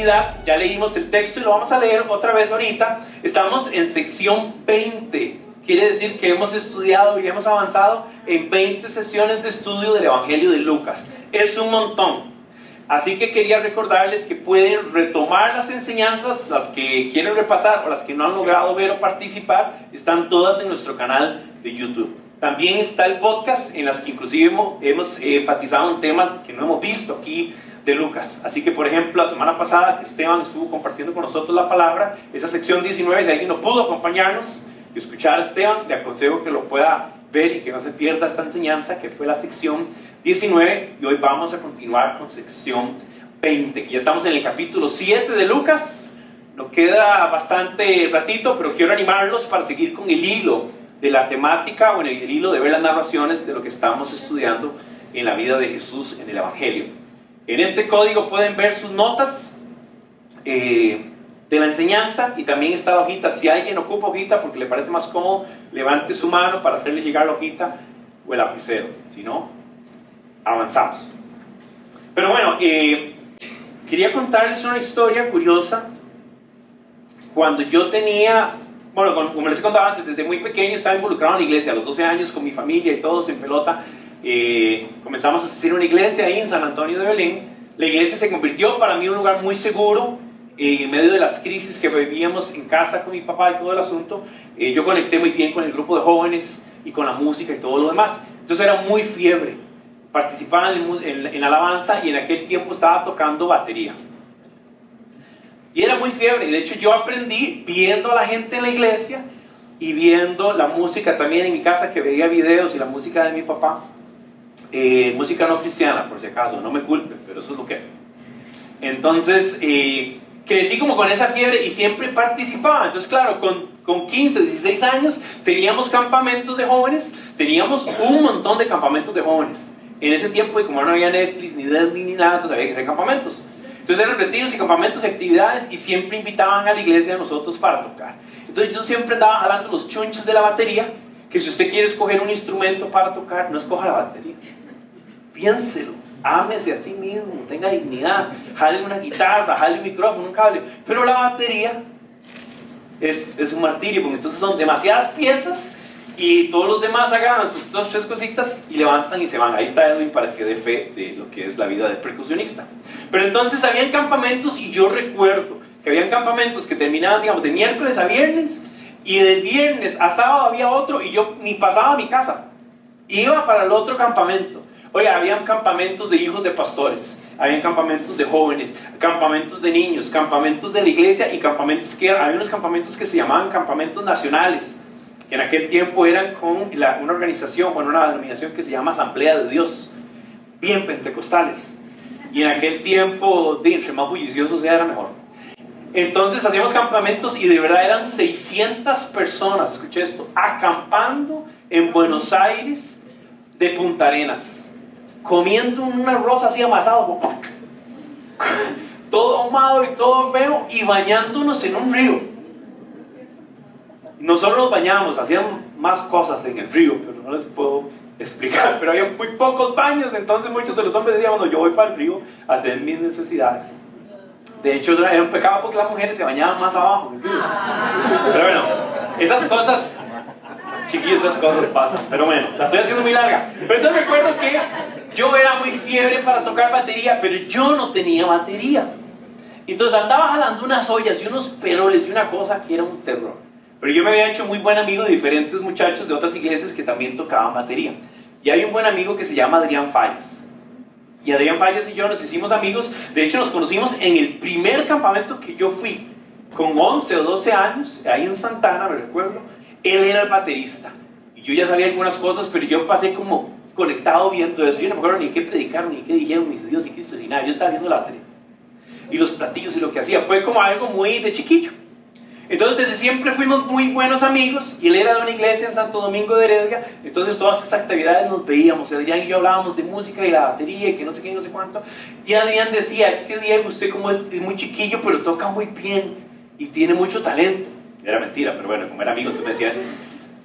oportunidad, ya leímos el texto y lo vamos a leer otra vez ahorita. Estamos en sección 20. Quiere decir que hemos estudiado y hemos avanzado en 20 sesiones de estudio del Evangelio de Lucas. Es un montón. Así que quería recordarles que pueden retomar las enseñanzas, las que quieren repasar o las que no han logrado ver o participar, están todas en nuestro canal de YouTube. También está el podcast en las que inclusive hemos enfatizado en temas que no hemos visto aquí de Lucas. Así que, por ejemplo, la semana pasada que Esteban estuvo compartiendo con nosotros la palabra, esa sección 19, si alguien no pudo acompañarnos y escuchar a Esteban, le aconsejo que lo pueda ver y que no se pierda esta enseñanza, que fue la sección 19, y hoy vamos a continuar con sección 20, que ya estamos en el capítulo 7 de Lucas. Nos queda bastante ratito, pero quiero animarlos para seguir con el hilo de la temática, o en el hilo de ver las narraciones de lo que estamos estudiando en la vida de Jesús en el Evangelio. En este código pueden ver sus notas de la enseñanza, y también está la hojita. Si alguien ocupa hojita porque le parece más cómodo, levante su mano para hacerle llegar la hojita o el lapicero. Si no, avanzamos. Pero bueno, quería contarles una historia curiosa. Cuando yo tenía, bueno, como les he contado antes, desde muy pequeño estaba involucrado en la iglesia. A los 12 años, con mi familia y todos en pelota, comenzamos a hacer una iglesia ahí en San Antonio de Belén. La iglesia se convirtió para mí en un lugar muy seguro en medio de las crisis que vivíamos en casa con mi papá y todo el asunto. Yo conecté muy bien con el grupo de jóvenes y con la música y todo lo demás. Entonces era muy fiebre. Participaba en alabanza, y en aquel tiempo estaba tocando batería. Y era muy fiebre. De hecho, yo aprendí viendo a la gente en la iglesia y viendo la música también en mi casa, que veía videos y la música de mi papá. Música no cristiana, por si acaso, no me culpen, pero eso es lo que es. Entonces, crecí como con esa fiebre y siempre participaba. Entonces, claro, con 15, 16 años teníamos campamentos de jóvenes, teníamos un montón de campamentos de jóvenes. En ese tiempo, y como no había Netflix, ni Disney, ni nada, entonces había que hacer campamentos. Entonces eran retiros y campamentos y actividades, y siempre invitaban a la iglesia a nosotros para tocar. Entonces yo siempre andaba jalando los chunches de la batería, que si usted quiere escoger un instrumento para tocar, no escoja la batería. Piénselo, ámese a sí mismo, tenga dignidad, jale una guitarra, jale un micrófono, un cable. Pero la batería es un martirio, porque entonces son demasiadas piezas, y todos los demás agarran sus 2 o 3 cositas y levantan y se van. Ahí está Edwin para que dé fe de lo que es la vida de percusionista. Pero entonces habían campamentos, y yo recuerdo que habían campamentos que terminaban, digamos, de miércoles a viernes, y de viernes a sábado había otro, y yo ni pasaba a mi casa, iba para el otro campamento. Oye, habían campamentos de hijos de pastores, habían campamentos de jóvenes, campamentos de niños, campamentos de la iglesia, y había unos campamentos que se llamaban campamentos nacionales, que en aquel tiempo eran con una organización, con una denominación que se llama Asamblea de Dios, bien pentecostales. Y en aquel tiempo, entre más bullicioso sea, era mejor. Entonces hacíamos campamentos, y de verdad eran 600 personas, escuché esto, acampando en Buenos Aires de Punta Arenas, comiendo un arroz así amasado, todo ahumado y todo feo, y bañándonos en un río. No solo nos bañábamos, hacíamos más cosas en el río, pero no les puedo explicar. Pero había muy pocos baños, entonces muchos de los hombres decían, bueno, yo voy para el río a hacer mis necesidades. De hecho, era un pecado porque las mujeres se bañaban más abajo en el río. Pero bueno, esas cosas, chiquillos, esas cosas pasan. Pero bueno, la estoy haciendo muy larga. Pero entonces recuerdo que yo era muy fiebre para tocar batería, pero yo no tenía batería. Entonces andaba jalando unas ollas y unos peroles y una cosa que era un terror. Pero yo me había hecho muy buen amigo de diferentes muchachos de otras iglesias que también tocaban batería. Y hay un buen amigo que se llama Adrián Fallas. Y Adrián Fallas y yo nos hicimos amigos. De hecho, nos conocimos en el primer campamento que yo fui, con 11 o 12 años, ahí en Santana, me recuerdo. Él era el baterista. Y yo ya sabía algunas cosas, pero yo pasé como conectado viendo eso. Yo no me acuerdo ni qué predicaron, ni qué dijeron, ni Dios, ni Cristo, ni nada. Yo estaba viendo la batería. Y los platillos y lo que hacía. Fue como algo muy de chiquillo. Entonces desde siempre fuimos muy buenos amigos, y él era de una iglesia en Santo Domingo de Heredia. Entonces todas esas actividades nos veíamos. Adrián y yo hablábamos de música y la batería y que no sé qué y no sé cuánto. Y Adrián decía, es que Diego, usted como es muy chiquillo, pero toca muy bien y tiene mucho talento. Era mentira, pero bueno, como era amigo, tú me decías eso.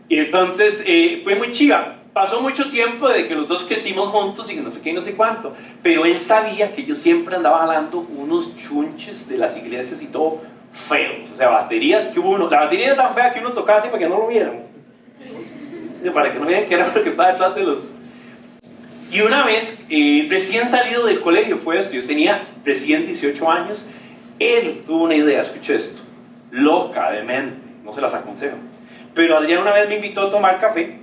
Y entonces fue muy chiva. pasó mucho tiempo de que los dos crecimos juntos y no sé qué y no sé cuánto, pero él sabía que yo siempre andaba jalando unos chunches de las iglesias y todo feos, o sea, baterías que uno, la batería era tan fea que uno tocaba así para que no lo vieran, para que no vieran que era lo que estaba detrás de los... Y una vez, recién salido del colegio fue esto, yo tenía recién 18 años, él tuvo una idea, escuché esto, loca, demente, no se las aconsejo, pero Adrián una vez me invitó a tomar café,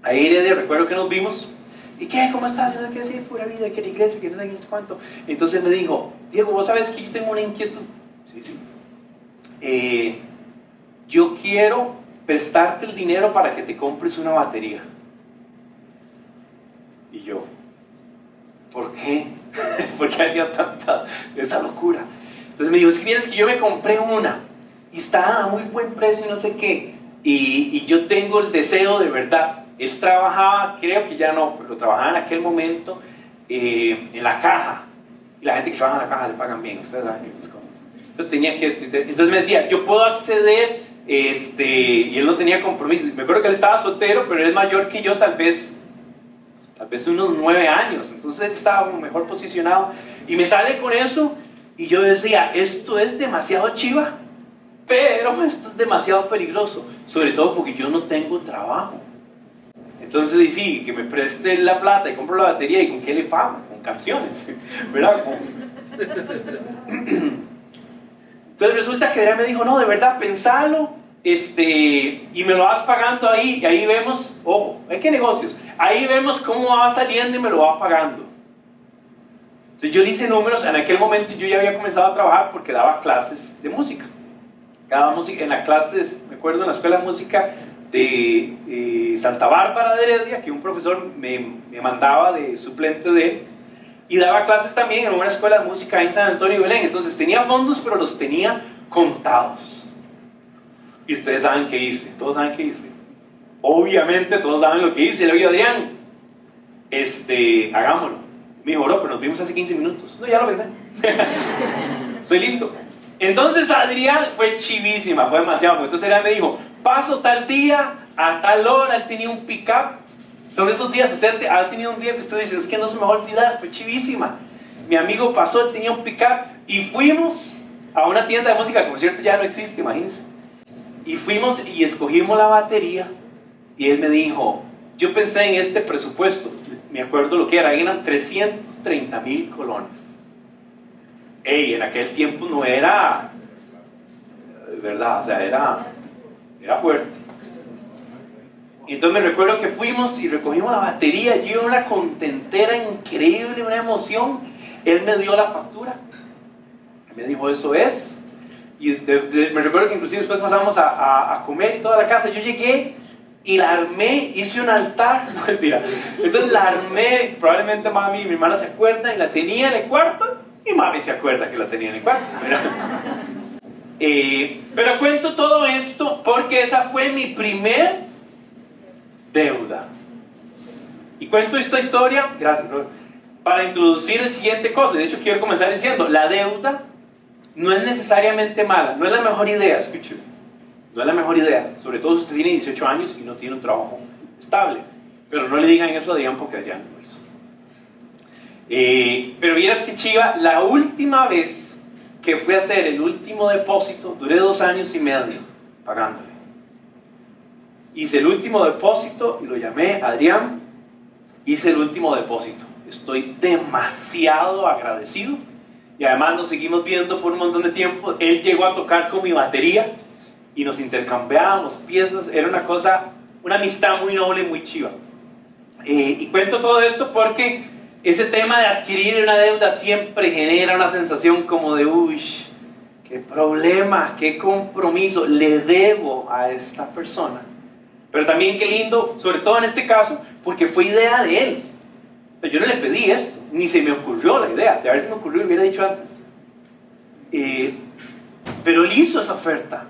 ahí le recuerdo que nos vimos, ¿y qué? ¿Cómo estás? Yo no quiero decir pura vida, que la iglesia, que no sé qué, no sé cuánto. Entonces me dijo, Diego, vos sabes que yo tengo una inquietud. Sí, sí. Yo quiero prestarte el dinero para que te compres una batería. Y yo, ¿por qué? ¿Por qué había tanta esa locura? Entonces me dijo, es que vienes que yo me compré una y está a muy buen precio y no sé qué. Y yo tengo el deseo de verdad. Él trabajaba, creo que ya no, pero trabajaba en aquel momento en la caja. Y la gente que trabaja en la caja le pagan bien, ustedes saben esas cosas. Entonces tenía que, entonces me decía, yo puedo acceder, y él no tenía compromiso. Me acuerdo que él estaba soltero, pero él es mayor que yo, tal vez unos 9 años. Entonces él estaba como mejor posicionado. Y me sale con eso, y yo decía, esto es demasiado chiva, pero esto es demasiado peligroso, sobre todo porque yo no tengo trabajo. Entonces, sí, que me preste la plata y compro la batería, ¿y con qué le pago? Con canciones, ¿verdad? Entonces resulta que Adrián me dijo, no, de verdad, pensalo, y me lo vas pagando ahí, y ahí vemos, ojo, hay que negocios, ahí vemos cómo va saliendo y me lo va pagando. Entonces yo le hice números, en aquel momento yo ya había comenzado a trabajar porque daba clases de música. Daba música en las clases, me acuerdo en la escuela de música de Santa Bárbara de Heredia, que un profesor me mandaba de suplente de él, y daba clases también en una escuela de música en San Antonio y Belén. Entonces tenía fondos, pero los tenía contados. Y ustedes saben qué hice, todos saben qué hice. Obviamente todos saben lo que hice. Le digo, Adrián, hagámoslo. Me dijo, bro, pero nos vimos hace 15 minutos. No, ya lo pensé. Estoy listo. Entonces Adrián fue chivísima, fue demasiado. Entonces Adrián me dijo, paso tal día, a tal hora. Él tenía un pick-up. Son esos días, usted ha tenido un día que usted dice, es que no se me va a olvidar, fue chivísima. Mi amigo pasó, él tenía un pick-up, y fuimos a una tienda de música, que por cierto ya no existe, imagínense. Y fuimos y escogimos la batería, y él me dijo, yo pensé en este presupuesto, me acuerdo lo que era, eran 330,000 colones. Ey, en aquel tiempo no era, ¿verdad? O sea, era fuerte. Y entonces me recuerdo que fuimos y recogimos la batería, yo una contentera increíble, una emoción. Él me dio la factura, me dijo, eso es. Y me recuerdo que inclusive después pasamos a comer y toda la casa. Yo llegué y la armé, hice un altar, no mentira. Entonces la armé, probablemente mami y mi hermana se acuerdan, y la tenía en el cuarto, y mami se acuerda que la tenía en el cuarto, pero cuento todo esto porque esa fue mi primer deuda. Y cuento esta historia, gracias, bro, para introducir el siguiente cosa. De hecho quiero comenzar diciendo, la deuda no es necesariamente mala, no es la mejor idea, escuchen, no es la mejor idea, sobre todo si usted tiene 18 años y no tiene un trabajo estable, pero no le digan eso a Adrián porque Adrián no lo hizo. Pero vieras que chiva, la última vez que fui a hacer el último depósito, duré 2 años y medio pagándole. Hice el último depósito y lo llamé Adrián, hice el último depósito. Estoy demasiado agradecido y además nos seguimos viendo por un montón de tiempo. Él llegó a tocar con mi batería y nos intercambiábamos piezas. Era una cosa, una amistad muy noble y muy chiva. Y cuento todo esto porque ese tema de adquirir una deuda siempre genera una sensación como de uy, qué problema, qué compromiso le debo a esta persona. Pero también qué lindo, sobre todo en este caso, porque fue idea de él. Yo no le pedí esto, ni se me ocurrió la idea. De haber se me ocurrió, lo hubiera dicho antes. Pero él hizo esa oferta.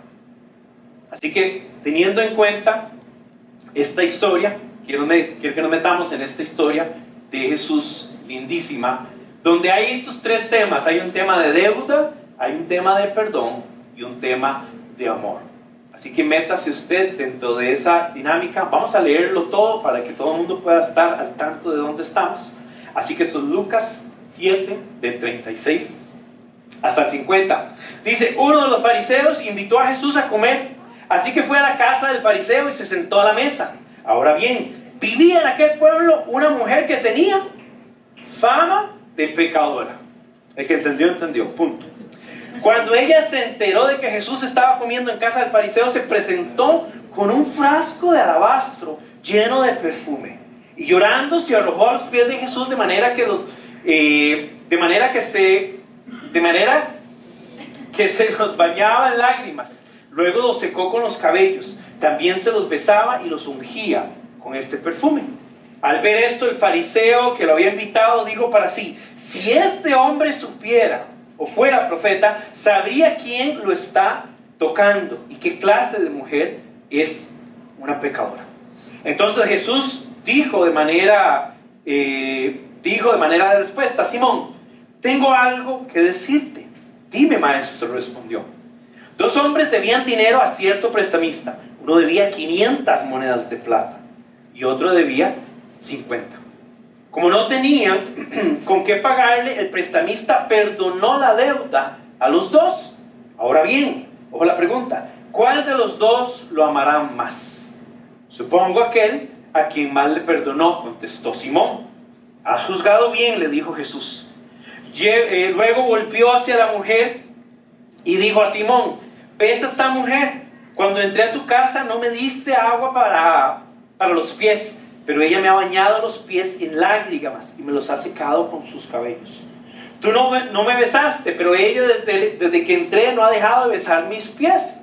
Así que, teniendo en cuenta esta historia, quiero que nos metamos en esta historia de Jesús lindísima, donde hay estos 3 temas. Hay un tema de deuda, hay un tema de perdón y un tema de amor. Así que métase usted dentro de esa dinámica. Vamos a leerlo todo para que todo el mundo pueda estar al tanto de dónde estamos. Así que esto es Lucas 7, del 36 hasta el 50. Dice, uno de los fariseos invitó a Jesús a comer. Así que fue a la casa del fariseo y se sentó a la mesa. Ahora bien, vivía en aquel pueblo una mujer que tenía fama de pecadora. El que entendió, entendió. Punto. Cuando ella se enteró de que Jesús estaba comiendo en casa del fariseo, se presentó con un frasco de alabastro lleno de perfume. Y llorando se arrojó a los pies de Jesús de manera que se los bañaba en lágrimas. Luego los secó con los cabellos. También se los besaba y los ungía con este perfume. Al ver esto, el fariseo que lo había invitado dijo para sí: si este hombre supiera o fuera profeta, sabría quién lo está tocando y qué clase de mujer es una pecadora. Entonces Jesús dijo de manera de respuesta: Simón, tengo algo que decirte. Dime, maestro, respondió. 2 hombres debían dinero a cierto prestamista. Uno debía 500 monedas de plata y otro debía 50. Como no tenían con qué pagarle, el prestamista perdonó la deuda a los 2. Ahora bien, ojo la pregunta: ¿cuál de los 2 lo amarán más? Supongo aquel a quien más le perdonó, contestó Simón. Has juzgado bien, le dijo Jesús. Luego volvió hacia la mujer y dijo a Simón: ¿ves a esta mujer? Cuando entré a tu casa no me diste agua para los pies, pero ella me ha bañado los pies en lágrimas y me los ha secado con sus cabellos. Tú no me besaste, pero ella desde que entré no ha dejado de besar mis pies.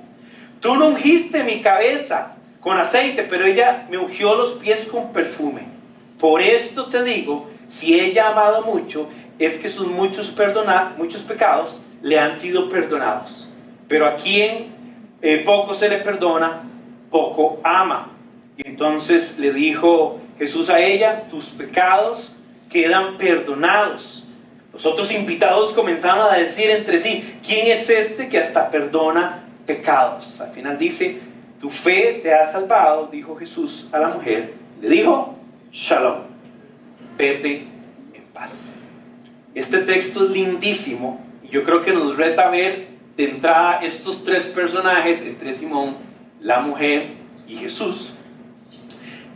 Tú no ungiste mi cabeza con aceite, pero ella me ungió los pies con perfume. Por esto te digo, si ella ha amado mucho, es que sus muchos pecados le han sido perdonados. Pero a quien poco se le perdona, poco ama. Y entonces le dijo Jesús a ella: tus pecados quedan perdonados. Los otros invitados comenzaron a decir entre sí: ¿quién es este que hasta perdona pecados? Al final dice: tu fe te ha salvado, dijo Jesús a la mujer. Le dijo: Shalom, vete en paz. Este texto es lindísimo y yo creo que nos reta a ver de entrada estos 3 personajes entre Simón, la mujer y Jesús.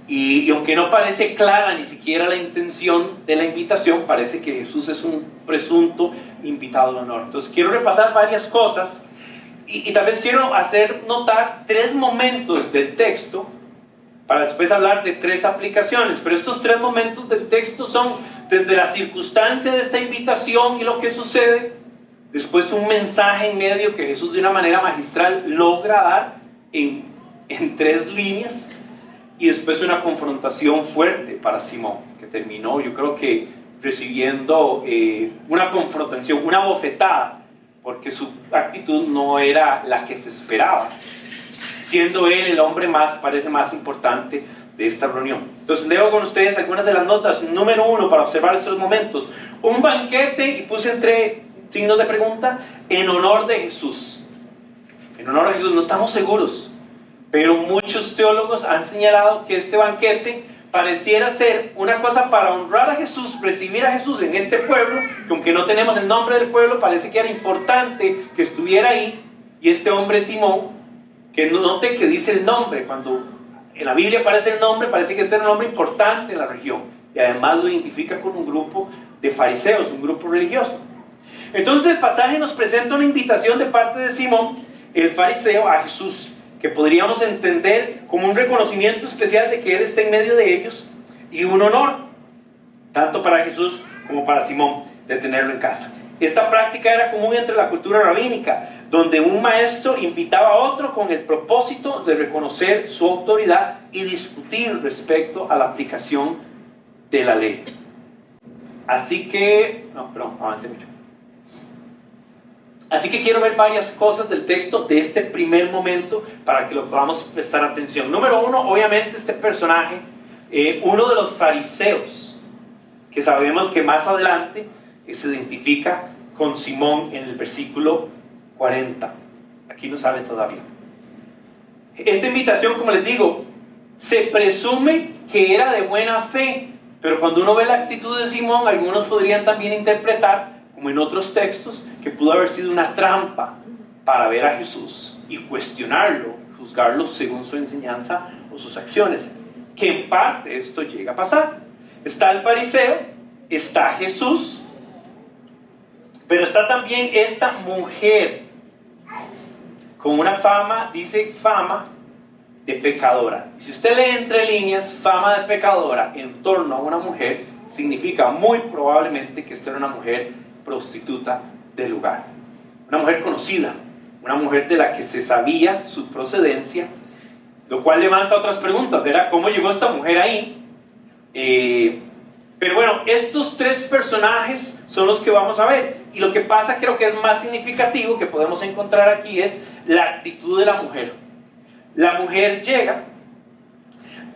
Y aunque no parece clara ni siquiera la intención de la invitación, parece que Jesús es un presunto invitado de honor. Entonces quiero repasar varias cosas y tal vez quiero hacer notar 3 momentos del texto para después hablar de 3 aplicaciones. Pero estos 3 momentos del texto son desde la circunstancia de esta invitación y lo que sucede, después un mensaje en medio que Jesús de una manera magistral logra dar en 3 líneas, y después una confrontación fuerte para Simón, que terminó, yo creo que recibiendo una confrontación, una bofetada, porque su actitud no era la que se esperaba, siendo él el hombre parece más importante de esta reunión. Entonces leo con ustedes algunas de las notas. Número 1, para observar estos momentos: un banquete, y puse entre signos de pregunta, en honor de Jesús. En honor a Jesús, no estamos seguros, pero muchos teólogos han señalado que este banquete pareciera ser una cosa para honrar a Jesús, recibir a Jesús en este pueblo, que aunque no tenemos el nombre del pueblo, parece que era importante que estuviera ahí. Y este hombre Simón, que note que dice el nombre, cuando en la Biblia aparece el nombre, parece que este era un hombre importante en la región, y además lo identifica con un grupo de fariseos, un grupo religioso. Entonces el pasaje nos presenta una invitación de parte de Simón, el fariseo, a Jesús, que podríamos entender como un reconocimiento especial de que Él está en medio de ellos, y un honor, tanto para Jesús como para Simón, de tenerlo en casa. Esta práctica era común entre la cultura rabínica, donde un maestro invitaba a otro con el propósito de reconocer su autoridad y discutir respecto a la aplicación de la ley. Así que, avancé mucho. Así que quiero ver varias cosas del texto de este primer momento para que lo podamos prestar atención. Número 1, obviamente este personaje, uno de los fariseos, que sabemos que más adelante se identifica con Simón en el versículo 40. Aquí no sale todavía. Esta invitación, como les digo, se presume que era de buena fe, pero cuando uno ve la actitud de Simón, algunos podrían también interpretar, como en otros textos, que pudo haber sido una trampa para ver a Jesús y cuestionarlo, juzgarlo según su enseñanza o sus acciones, que en parte esto llega a pasar. Está el fariseo, está Jesús, pero está también esta mujer con una fama, dice fama de pecadora. Si usted lee entre líneas, fama de pecadora en torno a una mujer, significa muy probablemente que esta era una mujer prostituta del lugar. Una mujer conocida, una mujer de la que se sabía su procedencia, lo cual levanta otras preguntas, ¿verdad? ¿Cómo llegó esta mujer ahí? Pero bueno, estos tres personajes son los que vamos a ver. Y lo que pasa, creo que es más significativo que podemos encontrar aquí, es la actitud de la mujer. La mujer llega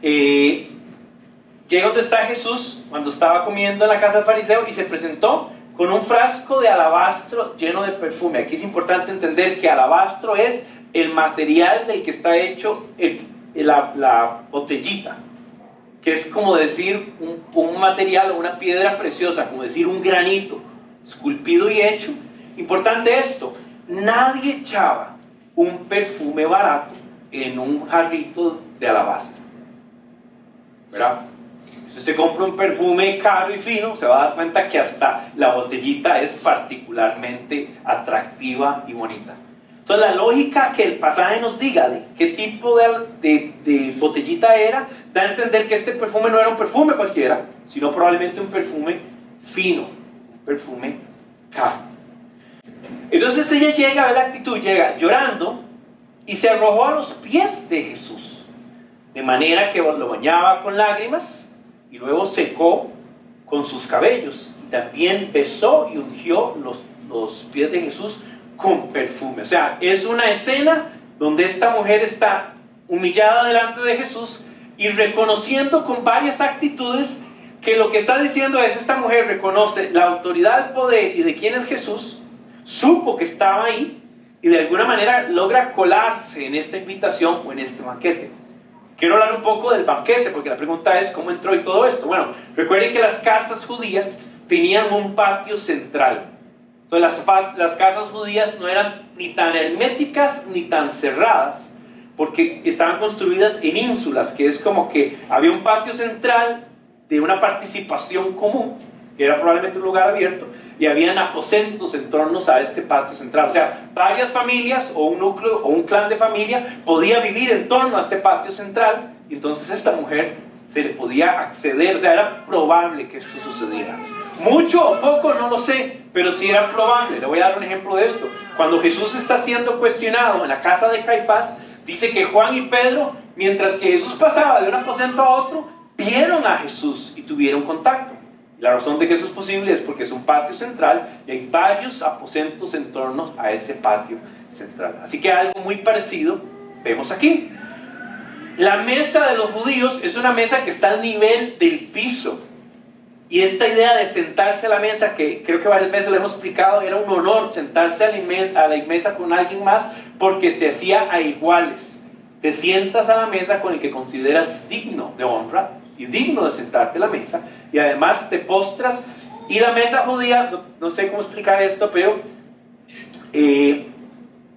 donde está Jesús cuando estaba comiendo en la casa del fariseo y se presentó con un frasco de alabastro lleno de perfume. Aquí es importante entender que alabastro es el material del que está hecho la botellita, que es como decir un material o una piedra preciosa, como decir un granito esculpido y hecho. Importante esto, nadie echaba un perfume barato en un jarrito de alabastro, ¿verdad? Si usted compra un perfume caro y fino, se va a dar cuenta que hasta la botellita es particularmente atractiva y bonita. Entonces la lógica que el pasaje nos diga de qué tipo de botellita era, da a entender que este perfume no era un perfume cualquiera, sino probablemente un perfume fino, un perfume caro. Entonces ella llega, ve la actitud, llega llorando y se arrojó a los pies de Jesús, de manera que lo bañaba con lágrimas y luego secó con sus cabellos, y también besó y ungió los pies de Jesús con perfume. O sea, es una escena donde esta mujer está humillada delante de Jesús y reconociendo con varias actitudes que lo que está diciendo es: esta mujer reconoce la autoridad, el poder y de quién es Jesús, supo que estaba ahí y de alguna manera logra colarse en esta invitación o en este banquete. Quiero hablar un poco del banquete, porque la pregunta es ¿cómo entró y todo esto? Bueno, recuerden que las casas judías tenían un patio central. Entonces las casas judías no eran ni tan herméticas ni tan cerradas, porque estaban construidas en ínsulas, que es como que había un patio central de una participación común, que era probablemente un lugar abierto, y habían aposentos en torno a este patio central. O sea, varias familias o un núcleo o un clan de familia podía vivir en torno a este patio central, y entonces a esta mujer se le podía acceder. O sea, era probable que esto sucediera. Mucho o poco, no lo sé, pero sí era probable. Le voy a dar un ejemplo de esto. Cuando Jesús está siendo cuestionado en la casa de Caifás, dice que Juan y Pedro, mientras que Jesús pasaba de un aposento a otro, vieron a Jesús y tuvieron contacto. La razón de que eso es posible es porque es un patio central y hay varios aposentos en torno a ese patio central. Así que algo muy parecido vemos aquí. La mesa de los judíos es una mesa que está al nivel del piso. Y esta idea de sentarse a la mesa, que creo que varias veces le hemos explicado, era un honor sentarse a la mesa con alguien más, porque te hacía a iguales. Te sientas a la mesa con el que consideras digno de honra y digno de sentarte a la mesa, y además te postras. Y la mesa judía, no sé cómo explicar esto, pero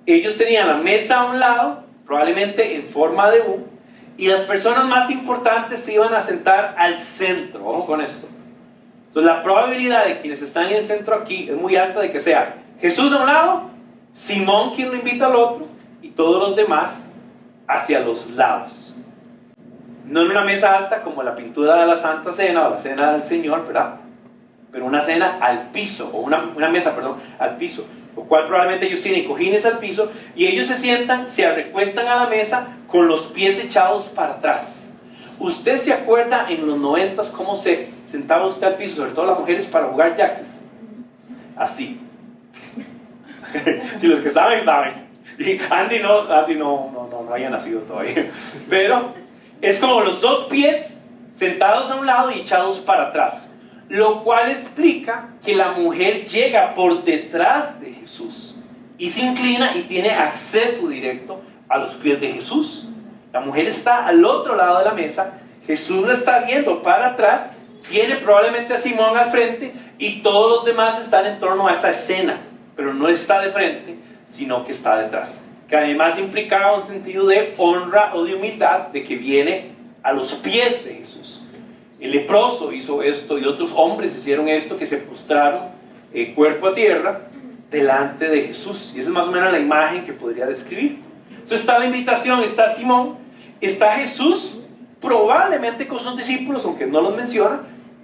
ellos tenían la mesa a un lado, probablemente en forma de U, y las personas más importantes se iban a sentar al centro. Ojo con esto. Entonces la probabilidad de quienes están en el centro aquí es muy alta de que sea Jesús a un lado, Simón quien lo invita al otro, y todos los demás hacia los lados. No en una mesa alta como la pintura de la Santa Cena o la Cena del Señor, ¿verdad? Pero una cena al piso, o una mesa, perdón, al piso, lo cual probablemente ellos tienen cojines al piso, y ellos se sientan, se recuestan a la mesa con los pies echados para atrás. ¿Usted se acuerda en los 90s cómo se sentaba usted al piso, sobre todo las mujeres, para jugar jackses? Así. Si los que saben, saben. Y Andy no había nacido todavía. Pero es como los dos pies sentados a un lado y echados para atrás. Lo cual explica que la mujer llega por detrás de Jesús y se inclina y tiene acceso directo a los pies de Jesús. La mujer está al otro lado de la mesa, Jesús la está viendo para atrás, tiene probablemente a Simón al frente y todos los demás están en torno a esa escena, pero no está de frente, sino que está detrás. Que además implicaba un sentido de honra o de humildad, de que viene a los pies de Jesús. El leproso hizo esto y otros hombres hicieron esto, que se postraron cuerpo a tierra delante de Jesús. Y esa es más o menos la imagen que podría describir. Entonces está la invitación, está Simón, está Jesús, probablemente con sus discípulos, aunque no los menciona,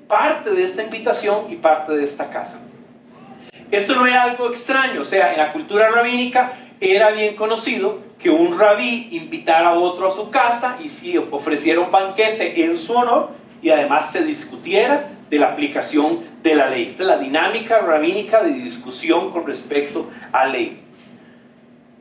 parte de esta invitación y parte de esta casa. Esto no era algo extraño, o sea, en la cultura rabínica era bien conocido que un rabí invitara a otro a su casa y si ofreciera un banquete en su honor y además se discutiera de la aplicación de la ley. Esta es la dinámica rabínica de discusión con respecto a ley.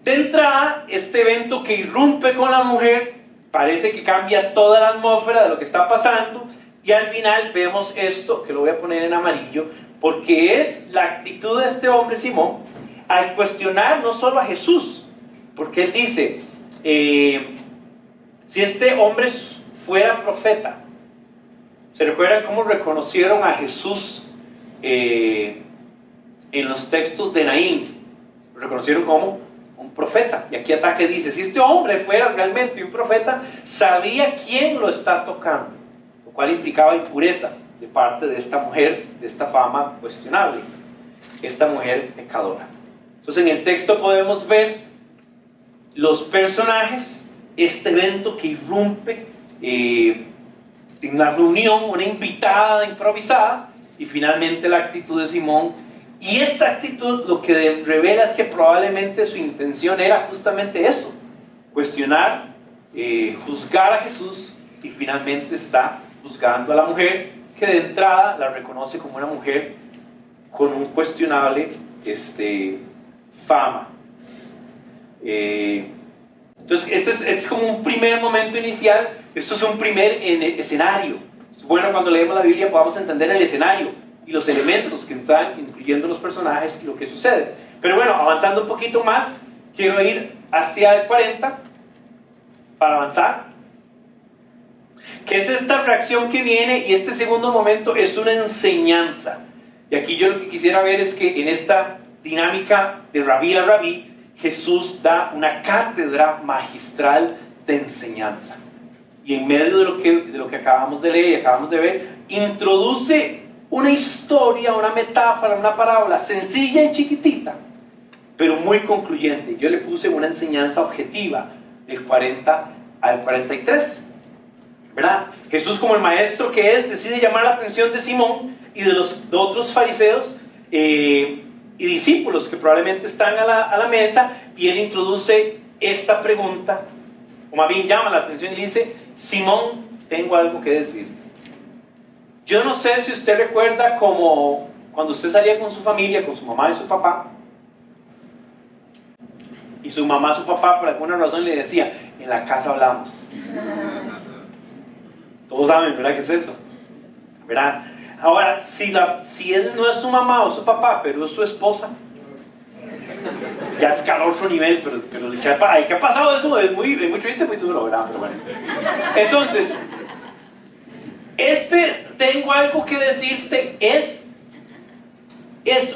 De entrada, este evento que irrumpe con la mujer parece que cambia toda la atmósfera de lo que está pasando y al final vemos esto, que lo voy a poner en amarillo, porque es la actitud de este hombre Simón al cuestionar no solo a Jesús, porque él dice, si este hombre fuera profeta, ¿se recuerdan cómo reconocieron a Jesús en los textos de Naín? Lo reconocieron como un profeta. Y aquí ataque dice, si este hombre fuera realmente un profeta, sabía quién lo está tocando, lo cual implicaba impureza de parte de esta mujer, de esta fama cuestionable, esta mujer pecadora. Entonces en el texto podemos ver los personajes, este evento que irrumpe en una reunión, una invitada improvisada, y finalmente la actitud de Simón. Y esta actitud lo que revela es que probablemente su intención era justamente eso, cuestionar, juzgar a Jesús, y finalmente está juzgando a la mujer, que de entrada la reconoce como una mujer con un cuestionable fama. Entonces este es como un primer momento inicial, esto es un primer escenario. Es bueno cuando leemos la Biblia podamos entender el escenario y los elementos que están incluyendo los personajes y lo que sucede. Pero bueno, avanzando un poquito más, quiero ir hacia el 40 para avanzar. ¿Qué es esta reacción que viene? Y este segundo momento es una enseñanza. Y aquí yo lo que quisiera ver es que en esta dinámica de rabí a rabí, Jesús da una cátedra magistral de enseñanza. Y en medio de lo que acabamos de leer y acabamos de ver, introduce una historia, una metáfora, una parábola sencilla y chiquitita, pero muy concluyente. Yo le puse una enseñanza objetiva del 40 al 43. ¿Verdad? Jesús, como el maestro que es, decide llamar la atención de Simón y de los otros fariseos y discípulos que probablemente están a la mesa, y él introduce esta pregunta, o más bien llama la atención y dice: Simón, tengo algo que decirte. Yo no sé si usted recuerda como cuando usted salía con su familia, con su mamá y su papá, y su mamá y su papá por alguna razón le decía: en la casa hablamos. Todos saben, ¿verdad? ¿Qué es eso? ¿Verdad? Ahora, si él no es su mamá o su papá, pero es su esposa, ya escaló otro nivel, pero ¿qué ha pasado eso? Es muy triste, muy duro, ¿verdad? Pero bueno. Entonces, tengo algo que decirte, es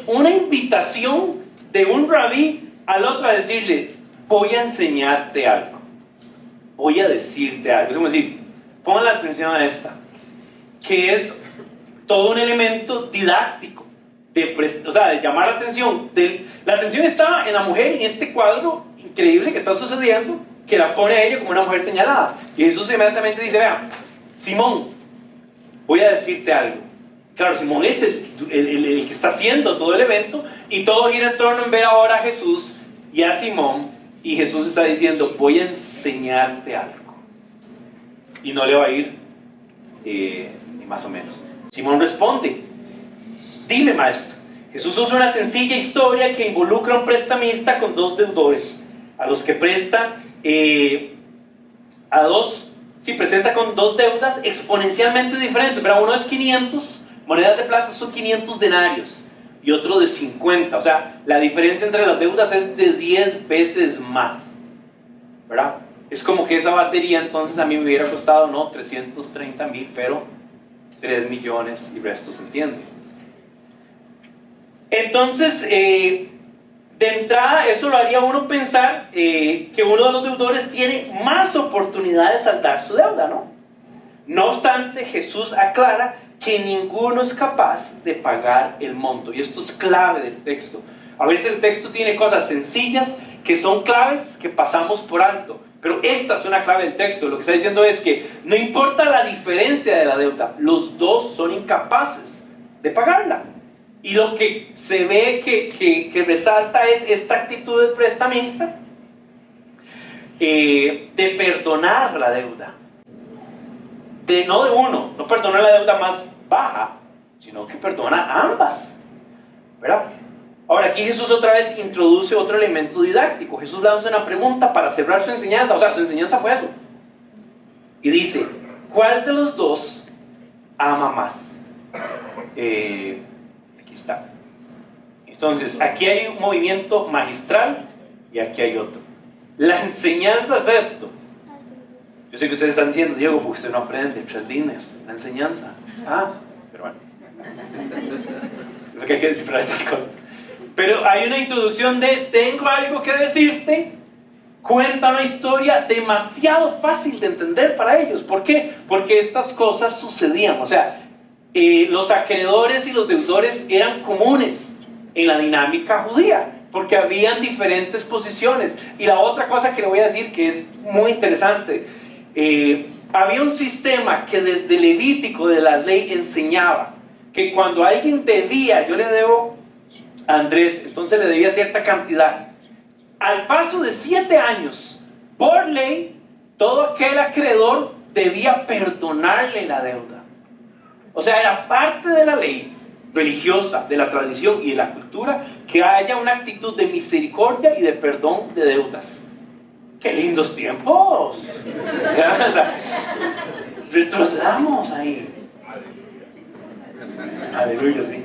una invitación de un rabí al otro a decirle: voy a enseñarte algo, voy a decirte algo. Es como decir, pongan la atención a esta, que es todo un elemento didáctico, de llamar la atención. La atención está en la mujer, en este cuadro increíble que está sucediendo, que la pone a ella como una mujer señalada. Y Jesús inmediatamente dice: vean, Simón, voy a decirte algo. Claro, Simón es el que está haciendo todo el evento, y todo gira en torno en ver ahora a Jesús y a Simón, y Jesús está diciendo: voy a enseñarte algo. Y no le va a ir ni más o menos. Simón responde: dime, maestro. Jesús usa una sencilla historia que involucra a un prestamista con dos deudores, a los que presenta presenta con dos deudas exponencialmente diferentes. Pero uno es 500 monedas de plata, son 500 denarios, y otro de 50. O sea, la diferencia entre las deudas es de 10 veces más. ¿verdad? Es como que esa batería entonces a mí me hubiera costado, no 330,000, pero 3 millones y resto se entiende. Entonces, de entrada, eso lo haría uno pensar que uno de los deudores tiene más oportunidades de saldar su deuda, ¿no? No obstante, Jesús aclara que ninguno es capaz de pagar el monto. Y esto es clave del texto. A veces el texto tiene cosas sencillas que son claves que pasamos por alto. Pero esta es una clave del texto. Lo que está diciendo es que no importa la diferencia de la deuda, los dos son incapaces de pagarla. Y lo que se ve que resalta es esta actitud del prestamista de perdonar la deuda. No de uno, no perdona la deuda más baja, sino que perdona ambas, ¿verdad? Ahora aquí Jesús otra vez introduce otro elemento didáctico. Jesús le hace una pregunta para cerrar su enseñanza, o sea, su enseñanza fue eso. Y dice, ¿cuál de los dos ama más? Aquí está. Entonces, aquí hay un movimiento magistral y aquí hay otro. La enseñanza es esto. Yo sé que ustedes están diciendo, Diego, porque usted no aprende 3 líneas, la enseñanza. Pero bueno. Es que hay que descifrar estas cosas. Pero hay una introducción de, tengo algo que decirte, cuenta una historia demasiado fácil de entender para ellos. ¿Por qué? Porque estas cosas sucedían. O sea, los acreedores y los deudores eran comunes en la dinámica judía, porque habían diferentes posiciones. Y la otra cosa que le voy a decir que es muy interesante, había un sistema que desde Levítico de la ley enseñaba que cuando alguien debía, yo le debo a Andrés, entonces le debía cierta cantidad. Al paso de 7 años, por ley, todo aquel acreedor debía perdonarle la deuda. O sea, era parte de la ley religiosa, de la tradición y de la cultura, que haya una actitud de misericordia y de perdón de deudas. ¡Qué lindos tiempos! O sea, retrocedamos ahí. Aleluya, sí.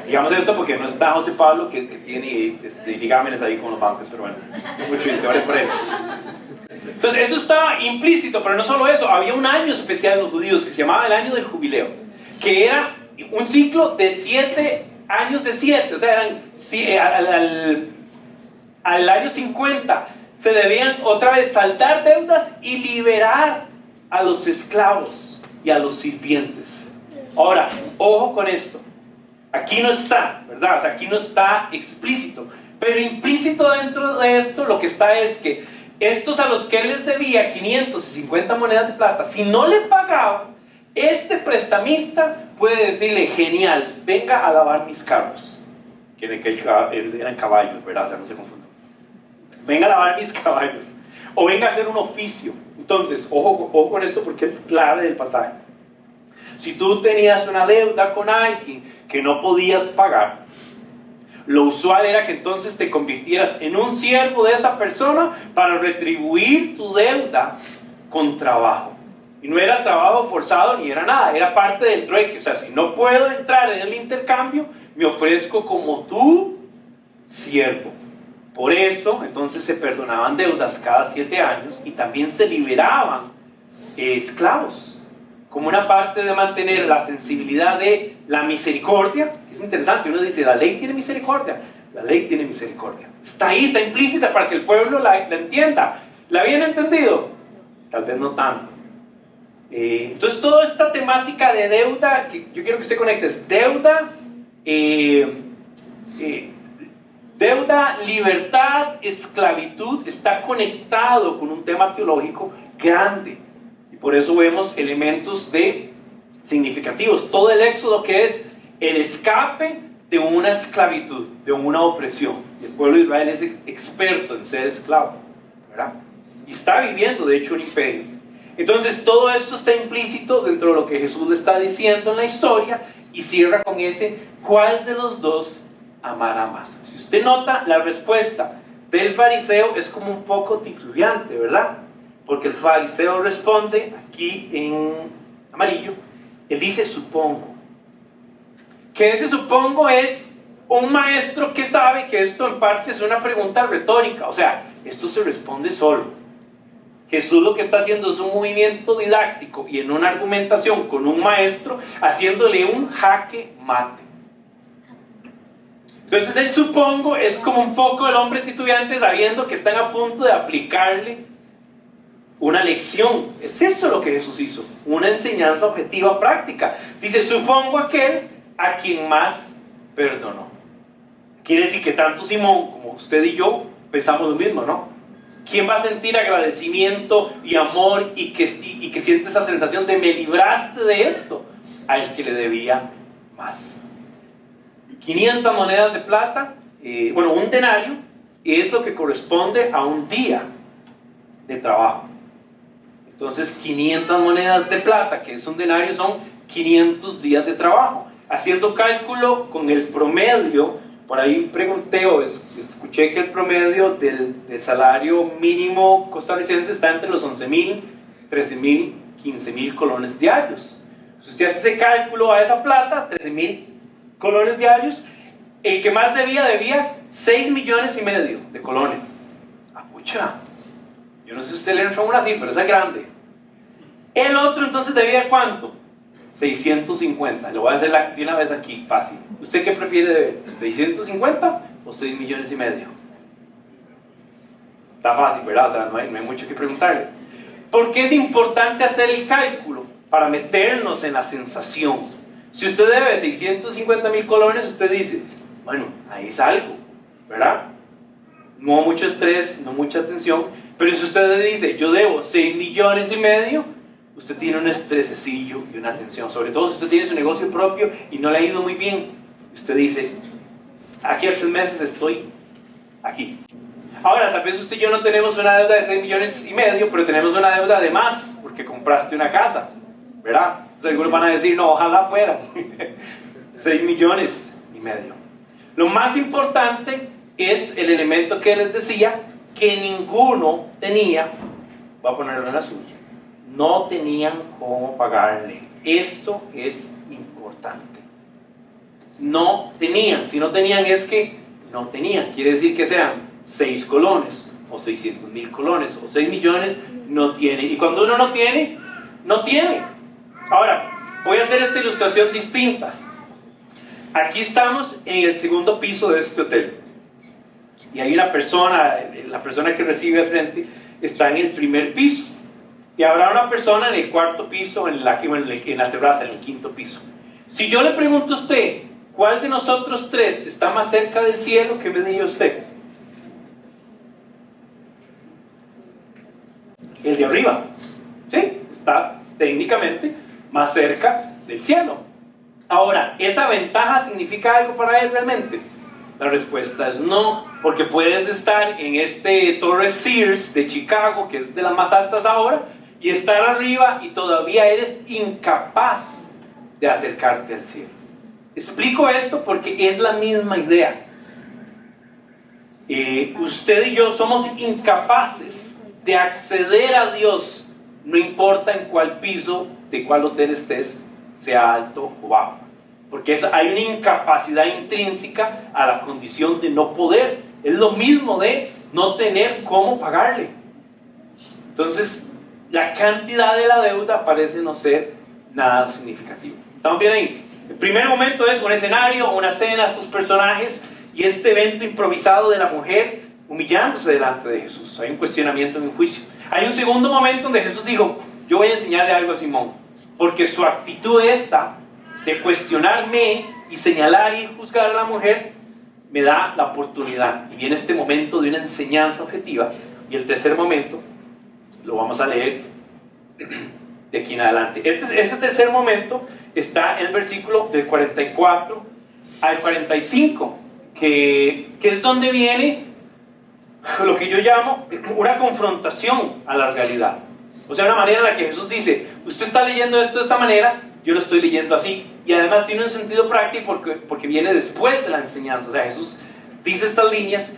Digamos esto porque no está José Pablo, que tiene ligámenes ahí con los bancos, pero bueno, muy triste, vale por él. Entonces, eso estaba implícito, pero no solo eso, había un año especial en los judíos que se llamaba el año del jubileo, que era un ciclo de 7 años de 7, o sea, al año 50 se debían otra vez saldar deudas y liberar a los esclavos y a los sirvientes. Ahora, ojo con esto. Aquí no está, ¿verdad? O sea, aquí no está explícito. Pero implícito dentro de esto, lo que está es que estos a los que él les debía 550 monedas de plata, si no le pagaban, este prestamista puede decirle, genial, venga a lavar mis carros. Que eran caballos, ¿verdad? O sea, no se confundan. Venga a lavar mis caballos. O venga a hacer un oficio. Entonces, ojo con esto porque es clave del pasaje. Si tú tenías una deuda con alguien que no podías pagar, lo usual era que entonces te convirtieras en un siervo de esa persona para retribuir tu deuda con trabajo. Y no era trabajo forzado ni era nada, era parte del trueque. O sea, si no puedo entrar en el intercambio, me ofrezco como tu siervo. Por eso, entonces se perdonaban deudas cada 7 años y también se liberaban esclavos, como una parte de mantener la sensibilidad de la misericordia. Es interesante, uno dice, la ley tiene misericordia. La ley tiene misericordia. Está ahí, está implícita para que el pueblo la entienda. ¿La habían entendido? Tal vez no tanto. Entonces, toda esta temática de deuda, que yo quiero que usted conecte, es deuda, deuda, libertad, esclavitud, está conectado con un tema teológico grande. Y por eso vemos elementos significativos. Todo el éxodo que es el escape de una esclavitud, de una opresión. El pueblo de Israel es experto en ser esclavo, ¿verdad? Y está viviendo, de hecho, un imperio. Entonces, todo esto está implícito dentro de lo que Jesús le está diciendo en la historia y cierra con ese, ¿cuál de los dos amará más? Si usted nota, la respuesta del fariseo es como un poco titubeante, ¿verdad? Porque el fariseo responde, aquí en amarillo, él dice, supongo. Que ese supongo es un maestro que sabe que esto en parte es una pregunta retórica, o sea, esto se responde solo. Jesús lo que está haciendo es un movimiento didáctico y en una argumentación con un maestro, haciéndole un jaque mate. Entonces él, supongo, es como un poco el hombre titubeante sabiendo que están a punto de aplicarle una lección. Es eso lo que Jesús hizo, una enseñanza objetiva práctica. Dice, supongo aquel a quien más perdonó. Quiere decir que tanto Simón como usted y yo pensamos lo mismo, ¿no? ¿Quién va a sentir agradecimiento y amor y que siente esa sensación de me libraste de esto? Al que le debía más. 500 monedas de plata, un denario, es lo que corresponde a un día de trabajo. Entonces 500 monedas de plata, que es un denario, son 500 días de trabajo. Haciendo cálculo con el promedio, por ahí pregunté o escuché que el promedio del salario mínimo costarricense está entre los 11.000, 13.000, 15.000 colones diarios. Si usted hace ese cálculo a esa plata, 13.000 colones diarios, el que más debía 6 millones y medio de colones. Pucha, yo no sé si usted le entra una así, pero esa es grande. El otro entonces debía ¿cuánto? 650. Lo voy a hacer de una vez aquí, fácil. ¿Usted qué prefiere deber? ¿650 o 6 millones y medio? Está fácil, ¿verdad? O sea, no hay mucho que preguntarle. ¿Por qué es importante hacer el cálculo? Para meternos en la sensación. Si usted debe 650.000 colones, usted dice, bueno, ahí es algo, ¿verdad? No mucho estrés, no mucha tensión. Pero si usted le dice, yo debo 6 millones y medio, usted tiene un estresecillo y una tensión. Sobre todo si usted tiene su negocio propio y no le ha ido muy bien. Usted dice, aquí a 3 meses estoy aquí. Ahora, tal vez usted y yo no tenemos una deuda de 6 millones y medio, pero tenemos una deuda de más, porque compraste una casa, ¿verdad? Entonces algunos van a decir, no, ojalá fuera. 6 millones y medio. Lo más importante es el elemento que les decía, que ninguno tenía, voy a ponerlo en azul, no tenían cómo pagarle. Esto es importante. No tenían. Si no tenían es que no tenían. Quiere decir que sean 6 colones o 600.000 colones o 6 millones, no tiene. Y cuando uno no tiene, no tiene. Ahora, voy a hacer esta ilustración distinta. Aquí estamos en el segundo piso de este hotel. Y hay una persona, la persona que recibe al frente, está en el primer piso. Y habrá una persona en el cuarto piso, en la terraza, en el quinto piso. Si yo le pregunto a usted, ¿cuál de nosotros tres está más cerca del cielo? ¿Qué me diría usted? El de arriba. ¿Sí? Está técnicamente más cerca del cielo. Ahora, ¿esa ventaja significa algo para él realmente? La respuesta es no, porque puedes estar en este Torre Sears de Chicago, que es de las más altas ahora, y estar arriba y todavía eres incapaz de acercarte al cielo. Explico esto porque es la misma idea. Usted y yo somos incapaces de acceder a Dios, no importa en cuál piso, de cuál hotel estés, sea alto o bajo. Porque hay una incapacidad intrínseca a la condición de no poder. Es lo mismo de no tener cómo pagarle. Entonces, la cantidad de la deuda parece no ser nada significativa. ¿Estamos bien ahí? El primer momento es un escenario, una cena, estos personajes y este evento improvisado de la mujer humillándose delante de Jesús. Hay un cuestionamiento en un juicio. Hay un segundo momento donde Jesús dijo, yo voy a enseñarle algo a Simón, porque su actitud esta de cuestionarme y señalar y juzgar a la mujer me da la oportunidad. Y viene este momento de una enseñanza objetiva. Y el tercer momento lo vamos a leer de aquí en adelante. Este tercer momento está en el versículo del 44 al 45, que es donde viene lo que yo llamo una confrontación a la realidad. O sea, una manera en la que Jesús dice, usted está leyendo esto de esta manera, yo lo estoy leyendo así. Y además tiene un sentido práctico porque viene después de la enseñanza. O sea, Jesús dice estas líneas.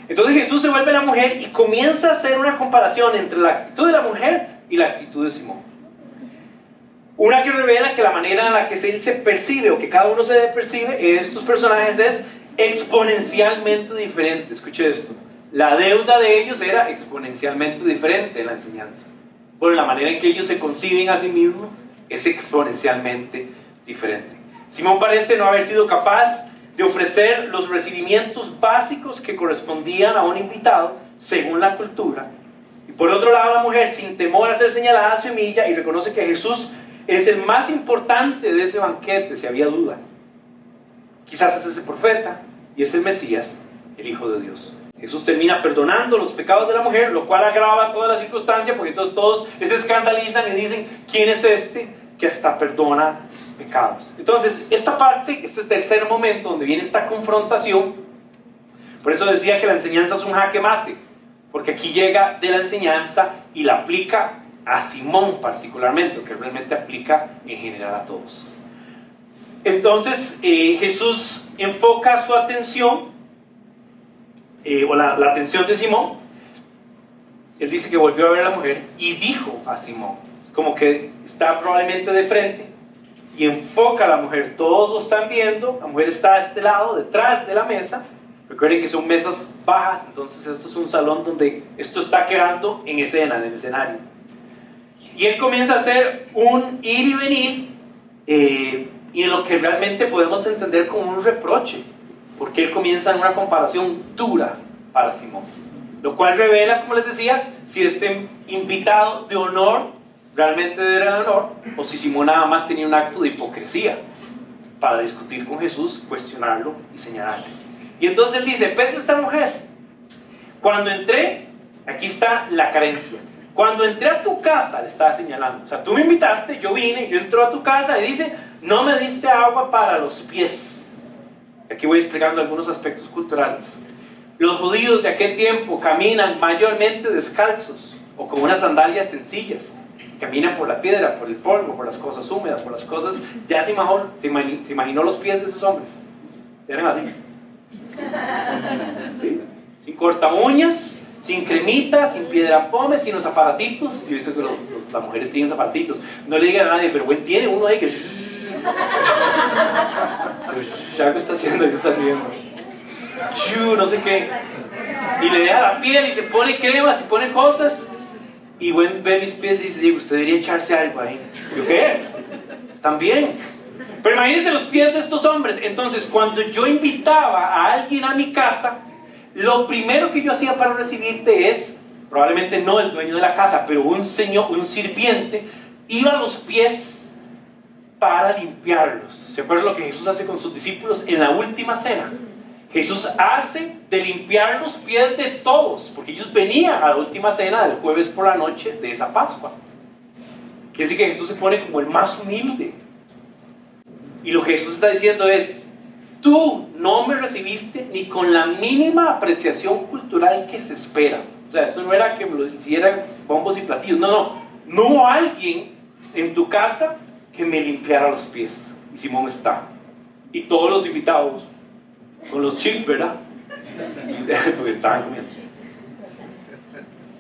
Entonces Jesús se vuelve la mujer y comienza a hacer una comparación entre la actitud de la mujer y la actitud de Simón. Una que revela que la manera en la que él se percibe o que cada uno se percibe en estos personajes es exponencialmente diferente. Escuche esto. La deuda de ellos era exponencialmente diferente en la enseñanza. Bueno, la manera en que ellos se conciben a sí mismos es exponencialmente diferente. Simón parece no haber sido capaz de ofrecer los recibimientos básicos que correspondían a un invitado según la cultura. Y por otro lado, la mujer, sin temor a ser señalada, se humilla y reconoce que Jesús es el más importante de ese banquete, si había duda. Quizás es ese profeta y es el Mesías, el Hijo de Dios. Jesús termina perdonando los pecados de la mujer, lo cual agrava toda la circunstancia, porque entonces todos se escandalizan y dicen: ¿quién es este que hasta perdona pecados? Entonces, esta parte, este tercer momento donde viene esta confrontación, por eso decía que la enseñanza es un jaque mate, porque aquí llega de la enseñanza y la aplica a Simón particularmente, que realmente aplica en general a todos. Entonces, Jesús enfoca su atención, o la atención de Simón. Él dice que volvió a ver a la mujer y dijo a Simón, como que está probablemente de frente y enfoca a la mujer. Todos lo están viendo, la mujer está a este lado, detrás de la mesa. Recuerden que son mesas bajas, entonces esto es un salón donde esto está quedando en escena, en el escenario. Y él comienza a hacer un ir y venir, y en lo que realmente podemos entender como un reproche, porque él comienza en una comparación dura para Simón, lo cual revela, como les decía, si este invitado de honor realmente era de honor, o si Simón nada más tenía un acto de hipocresía para discutir con Jesús, cuestionarlo y señalarle. Y entonces él dice: ¿ves esta mujer? Cuando entré, aquí está la carencia. Cuando entré a tu casa, le estaba señalando. O sea, tú me invitaste, yo vine, yo entré a tu casa y dice: no me diste agua para los pies. Aquí voy explicando algunos aspectos culturales. Los judíos de aquel tiempo caminan mayormente descalzos o con unas sandalias sencillas. Caminan por la piedra, por el polvo, por las cosas húmedas, por las cosas... Ya se imaginó los pies de esos hombres. Eran así. ¿Sí? Sin corta uñas, sin cremita, sin piedra pome, sin los aparatitos. Yo he visto que las mujeres tienen aparatitos. No le digan a nadie, pero bueno, tiene uno ahí que... ¿qué está haciendo? ¿Qué está haciendo? No sé qué. Y le deja la piel y se pone cremas y pone cosas. Y bueno, ve mis pies y dice: Diego, usted debería echarse algo ahí. ¿Yo qué? También. Pero imagínense los pies de estos hombres. Entonces, cuando yo invitaba a alguien a mi casa, lo primero que yo hacía para recibirte es, probablemente no el dueño de la casa, pero un señor, un sirviente, iba a los pies para limpiarlos. ¿Se acuerdan lo que Jesús hace con sus discípulos en la última cena? Jesús hace de limpiar los pies de todos, porque ellos venían a la última cena del jueves por la noche de esa Pascua. Quiere decir que Jesús se pone como el más humilde. Y lo que Jesús está diciendo es: tú no me recibiste ni con la mínima apreciación cultural que se espera. O sea, esto no era que me lo hicieran bombos y platillos. No hubo alguien en tu casa que me limpiara los pies. Y Simón está. Y todos los invitados, con los chips, ¿verdad? Porque estaban comiendo.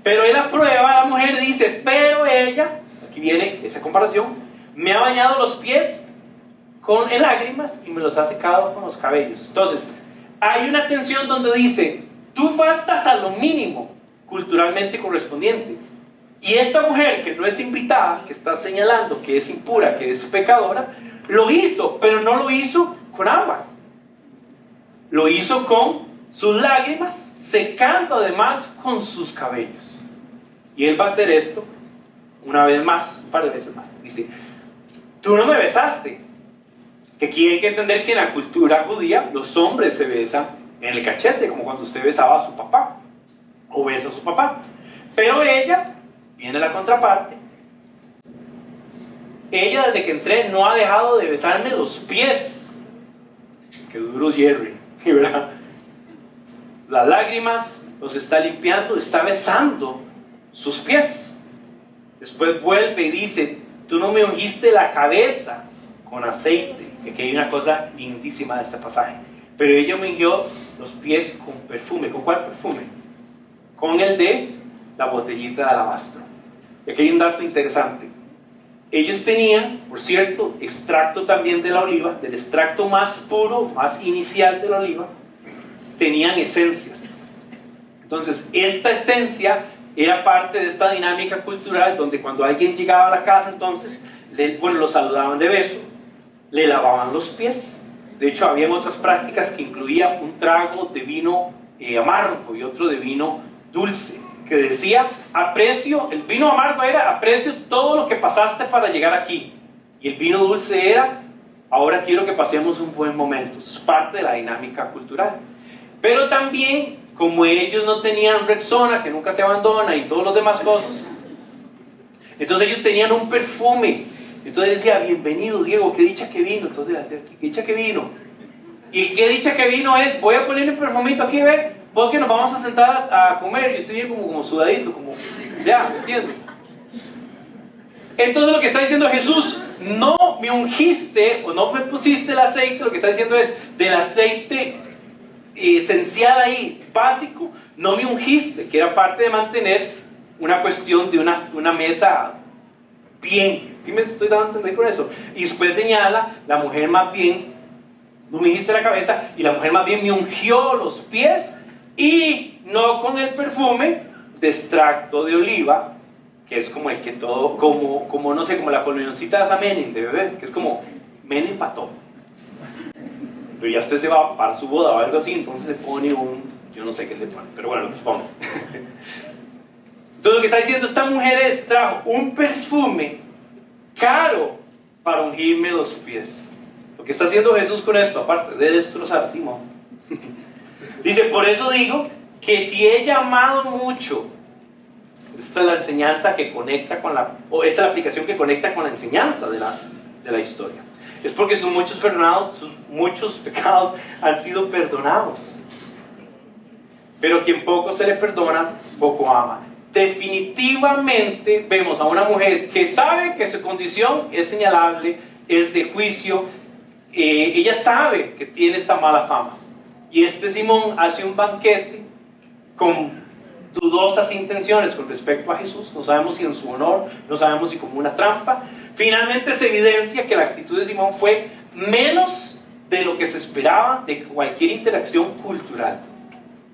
Pero él aprueba a la mujer y dice: pero ella, aquí viene esa comparación, me ha bañado los pies con lágrimas y me los ha secado con los cabellos. Entonces, hay una tensión donde dice: tú faltas a lo mínimo culturalmente correspondiente. Y esta mujer que no es invitada, que está señalando que es impura, que es pecadora, lo hizo, pero no lo hizo con agua. Lo hizo con sus lágrimas, secando además con sus cabellos. Y él va a hacer esto una vez más, un par de veces más. Dice: tú no me besaste. Que aquí hay que entender que en la cultura judía los hombres se besan en el cachete, como cuando usted besaba a su papá o besa a su papá. Pero ella, viene la contraparte, ella desde que entré no ha dejado de besarme los pies. Qué duro Jerry, ¿verdad? Las lágrimas los está limpiando, está besando sus pies. Después vuelve y dice: tú no me ungiste la cabeza con aceite. Que hay una cosa lindísima de este pasaje. Pero ella me ungió los pies con perfume. ¿Con cuál perfume? Con el de la botellita de alabastro. Y aquí hay un dato interesante. Ellos tenían, por cierto, extracto también de la oliva, del extracto más puro, más inicial de la oliva, tenían esencias. Entonces, esta esencia era parte de esta dinámica cultural donde cuando alguien llegaba a la casa, entonces, lo saludaban de beso, le lavaban los pies. De hecho, habían otras prácticas que incluían un trago de vino amargo y otro de vino dulce, que decía, aprecio, el vino amargo era, aprecio todo lo que pasaste para llegar aquí. Y el vino dulce era, ahora quiero que pasemos un buen momento. Eso es parte de la dinámica cultural. Pero también, como ellos no tenían Rexona, que nunca te abandona, y todos los demás cosas, entonces ellos tenían un perfume. Entonces decía, bienvenido Diego, qué dicha que vino. Entonces decía, qué dicha que vino. Y qué dicha que vino es, voy a ponerle un perfumito aquí, ve, porque nos vamos a sentar a comer. Y usted viene como sudadito, como, ya, ¿entiende? Entonces lo que está diciendo Jesús, no me ungiste o no me pusiste el aceite, lo que está diciendo es, del aceite esencial ahí, básico, no me ungiste, que era parte de mantener una cuestión de una mesa bien. ¿Sí me estoy dando a entender con eso? Y después señala, la mujer más bien, no me ungiste la cabeza, y la mujer más bien me ungió los pies, y no con el perfume de extracto de oliva, que es como el que todo, como no sé, como la colioncita de esa Menem de bebés, que es como Menem pató. Pero ya usted se va para su boda o algo así, entonces se pone yo no sé qué se pone, pero bueno, lo que se pone. Entonces lo que está diciendo esta mujer trajo un perfume caro para ungirme los pies. Lo que está haciendo Jesús con esto, aparte de destrozar a Simón, dice, por eso digo que si he llamado mucho, esta es la enseñanza que conecta con esta es la aplicación que conecta con la enseñanza de la historia. Es porque sus muchos pecados han sido perdonados. Pero quien poco se le perdona, poco ama. Definitivamente vemos a una mujer que sabe que su condición es señalable, es de juicio. Ella sabe que tiene esta mala fama. Y Simón hace un banquete con dudosas intenciones con respecto a Jesús. No sabemos si en su honor, no sabemos si como una trampa. Finalmente se evidencia que la actitud de Simón fue menos de lo que se esperaba de cualquier interacción cultural.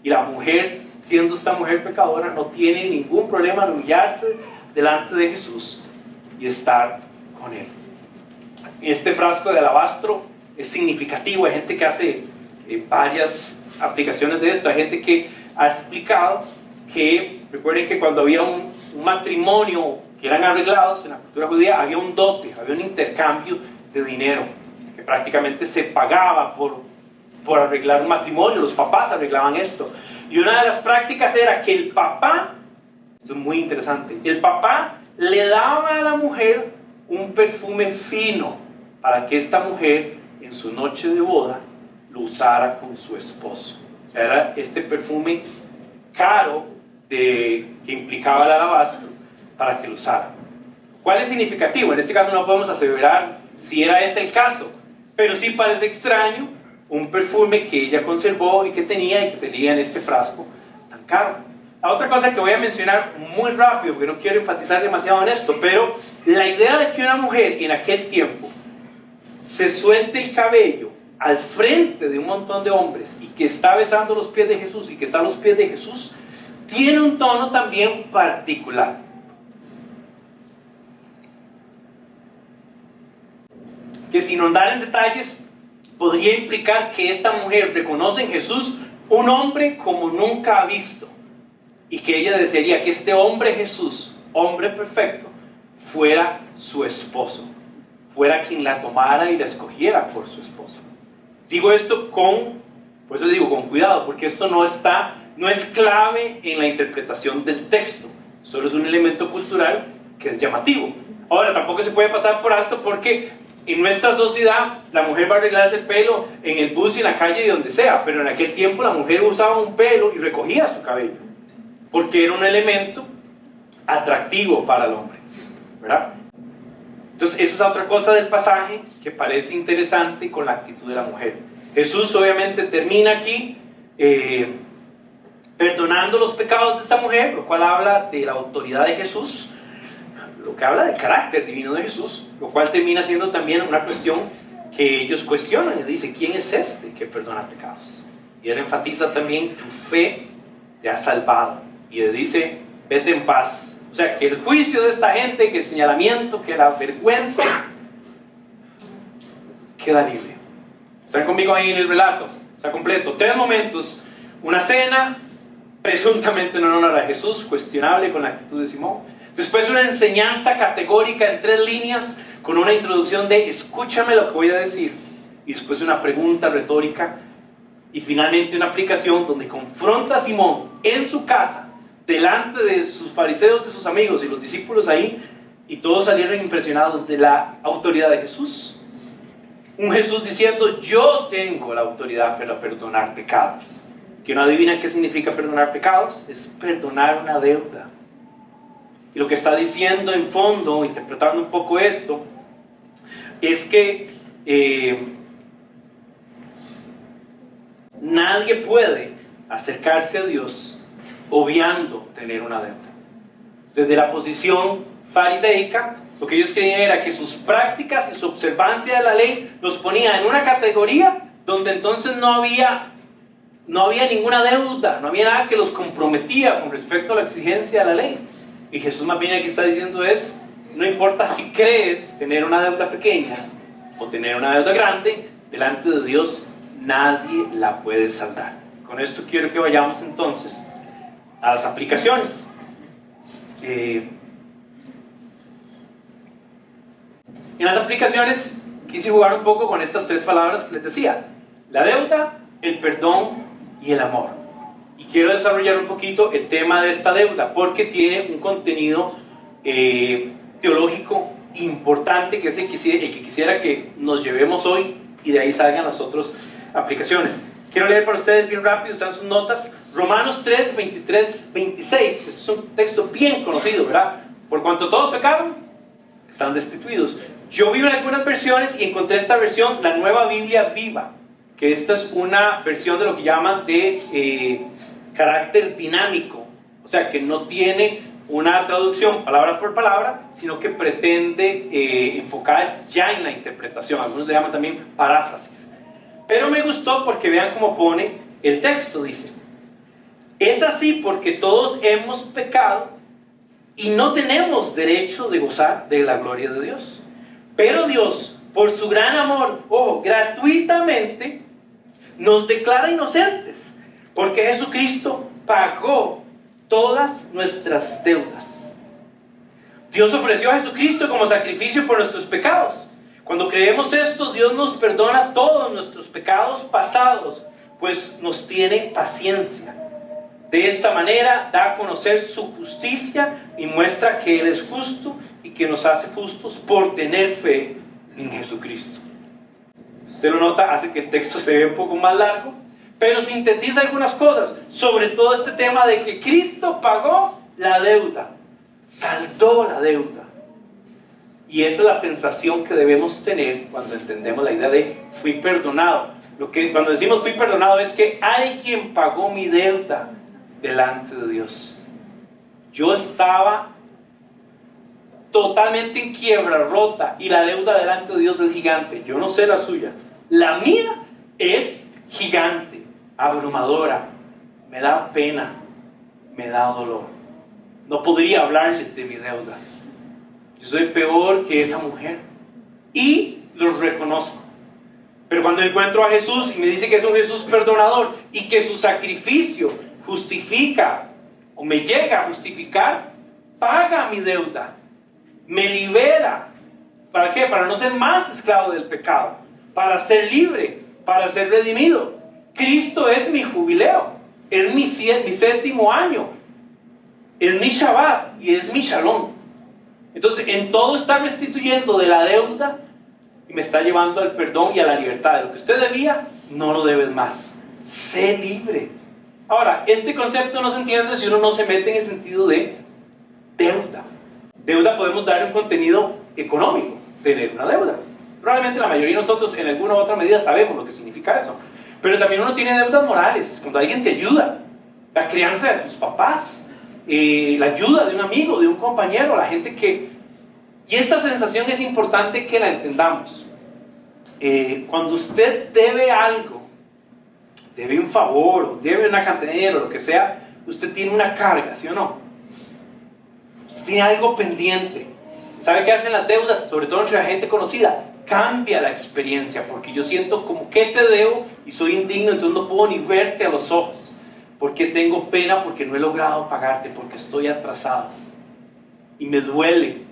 Y la mujer, siendo esta mujer pecadora, no tiene ningún problema en humillarse delante de Jesús y estar con él. Este frasco de alabastro es significativo. Hay gente que hace varias aplicaciones de esto. Hay gente que ha explicado que, recuerden que cuando había un matrimonio que eran arreglados en la cultura judía, había un dote, había un intercambio de dinero, que prácticamente se pagaba por arreglar un matrimonio. Los papás arreglaban esto. Y una de las prácticas era que el papá, esto es muy interesante, el papá le daba a la mujer un perfume fino para que esta mujer en su noche de boda lo usara con su esposo. O sea, era este perfume caro que implicaba el alabastro para que lo usara. ¿Cuál es significativo? En este caso no podemos aseverar si era ese el caso, pero sí parece extraño un perfume que ella conservó y que tenía en este frasco tan caro. La otra cosa que voy a mencionar muy rápido, porque no quiero enfatizar demasiado en esto, pero la idea de que una mujer en aquel tiempo se suelte el cabello al frente de un montón de hombres y que está besando los pies de Jesús y que está a los pies de Jesús, tiene un tono también particular. Que sin ahondar en detalles, podría implicar que esta mujer reconoce en Jesús un hombre como nunca ha visto, y que ella desearía que este hombre Jesús, hombre perfecto, fuera su esposo, fuera quien la tomara y la escogiera por su esposo. Digo esto por eso digo con cuidado, porque esto no es clave en la interpretación del texto, solo es un elemento cultural que es llamativo. Ahora, tampoco se puede pasar por alto porque en nuestra sociedad la mujer va a arreglarse el pelo en el bus y en la calle y donde sea, pero en aquel tiempo la mujer usaba un pelo y recogía su cabello, porque era un elemento atractivo para el hombre, ¿verdad? Entonces, esa es otra cosa del pasaje que parece interesante con la actitud de la mujer. Jesús obviamente termina aquí perdonando los pecados de esta mujer, lo cual habla de la autoridad de Jesús, lo que habla del carácter divino de Jesús, lo cual termina siendo también una cuestión que ellos cuestionan y dice, ¿quién es este que perdona pecados? Y él enfatiza también tu fe te ha salvado. Y le dice, vete en paz. O sea, que el juicio de esta gente, que el señalamiento, que la vergüenza, queda libre. ¿Están conmigo ahí en el relato? Está completo. 3 momentos. Una cena, presuntamente en honor a Jesús, cuestionable con la actitud de Simón. Después una enseñanza categórica en 3 líneas, con una introducción de escúchame lo que voy a decir. Y después una pregunta retórica. Y finalmente una aplicación donde confronta a Simón en su casa, delante de sus fariseos, de sus amigos y los discípulos ahí, y todos salieron impresionados de la autoridad de Jesús. Un Jesús diciendo, yo tengo la autoridad para perdonar pecados. ¿Que no adivina qué significa perdonar pecados? Es perdonar una deuda. Y lo que está diciendo en fondo, interpretando un poco esto, es que nadie puede acercarse a Dios obviando tener una deuda. Desde la posición fariseica, lo que ellos creían era que sus prácticas y su observancia de la ley los ponía en una categoría donde entonces no había ninguna deuda, no había nada que los comprometía con respecto a la exigencia de la ley. Y Jesús más bien aquí está diciendo es, no importa si crees tener una deuda pequeña o tener una deuda grande, delante de Dios nadie la puede saldar. Con esto quiero que vayamos entonces a las aplicaciones. En las aplicaciones quise jugar un poco con estas 3 palabras que les decía: la deuda, el perdón y el amor. Y quiero desarrollar un poquito el tema de esta deuda porque tiene un contenido teológico importante, que es el que quisiera que nos llevemos hoy, y de ahí salgan las otras aplicaciones. Quiero leer para ustedes bien rápido, están sus notas, Romanos 3, 23, 26. Este es un texto bien conocido, ¿verdad? Por cuanto todos pecaron, están destituidos. Yo vi en algunas versiones y encontré esta versión, la Nueva Biblia Viva, que esta es una versión de lo que llaman de carácter dinámico, o sea que no tiene una traducción palabra por palabra, sino que pretende enfocar ya en la interpretación. Algunos le llaman también paráfrasis. Pero me gustó porque vean cómo pone el texto, dice: es así porque todos hemos pecado y no tenemos derecho de gozar de la gloria de Dios. Pero Dios, por su gran amor, ojo, gratuitamente nos declara inocentes, porque Jesucristo pagó todas nuestras deudas. Dios ofreció a Jesucristo como sacrificio por nuestros pecados. Cuando creemos esto, Dios nos perdona todos nuestros pecados pasados, pues nos tiene paciencia. De esta manera da a conocer su justicia y muestra que Él es justo y que nos hace justos por tener fe en Jesucristo. Si usted lo nota, hace que el texto se vea un poco más largo, pero sintetiza algunas cosas, sobre todo este tema de que Cristo pagó la deuda, saldó la deuda. Y esa es la sensación que debemos tener cuando entendemos la idea de fui perdonado. Cuando decimos fui perdonado es que alguien pagó mi deuda delante de Dios. Yo estaba totalmente en quiebra, rota, y la deuda delante de Dios es gigante. Yo no sé la suya. La mía es gigante, abrumadora, me da pena, me da dolor. No podría hablarles de mi deuda. Yo soy peor que esa mujer y los reconozco. Pero cuando encuentro a Jesús y me dice que es un Jesús perdonador y que su sacrificio justifica o me llega a justificar, paga mi deuda, me libera. ¿Para qué? Para no ser más esclavo del pecado, para ser libre, para ser redimido. Cristo es mi jubileo, es mi 7º año, es mi Shabbat y es mi Shalom. Entonces en todo está restituyendo de la deuda y me está llevando al perdón y a la libertad. De lo que usted debía, no lo debes más. Sé libre. Ahora, este concepto no se entiende si uno no se mete en el sentido de deuda. Deuda podemos darle un contenido económico, tener una deuda. Probablemente la mayoría de nosotros en alguna u otra medida sabemos lo que significa eso. Pero también uno tiene deudas morales, cuando alguien te ayuda. La crianza de tus papás, la ayuda de un amigo, de un compañero, la gente que... Y esta sensación es importante que la entendamos. Cuando usted debe algo, debe un favor, o debe una cantidad de dinero, lo que sea, usted tiene una carga, ¿sí o no? Usted tiene algo pendiente. ¿Sabe qué hacen las deudas? Sobre todo entre la gente conocida. Cambia la experiencia, porque yo siento como que te debo y soy indigno, entonces no puedo ni verte a los ojos, porque tengo pena, porque no he logrado pagarte, porque estoy atrasado. Y me duele,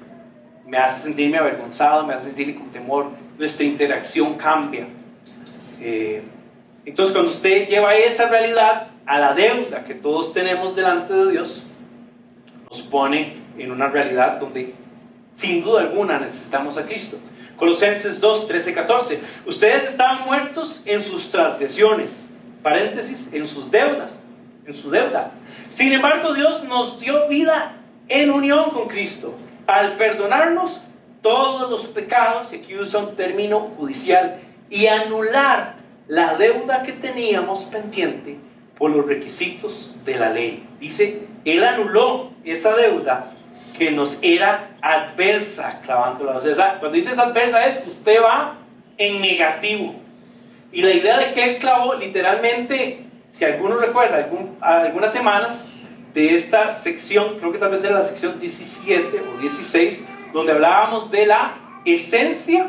me hace sentirme avergonzado, me hace sentir con temor. Nuestra interacción cambia. Entonces cuando usted lleva esa realidad a la deuda que todos tenemos delante de Dios, nos pone en una realidad donde sin duda alguna necesitamos a Cristo. Colosenses 2, 13, 14. Ustedes estaban muertos en sus transgresiones, paréntesis, en sus deudas, en su deuda. Sin embargo, Dios nos dio vida en unión con Cristo, al perdonarnos todos los pecados, y aquí usa un término judicial, y anular la deuda que teníamos pendiente por los requisitos de la ley. Dice, Él anuló esa deuda que nos era adversa, clavándola. O sea, cuando dices adversa es que usted va en negativo. Y la idea de que Él clavó, literalmente, si alguno recuerda, algunas semanas de esta sección, creo que tal vez era la sección 17 o 16, donde hablábamos de la esencia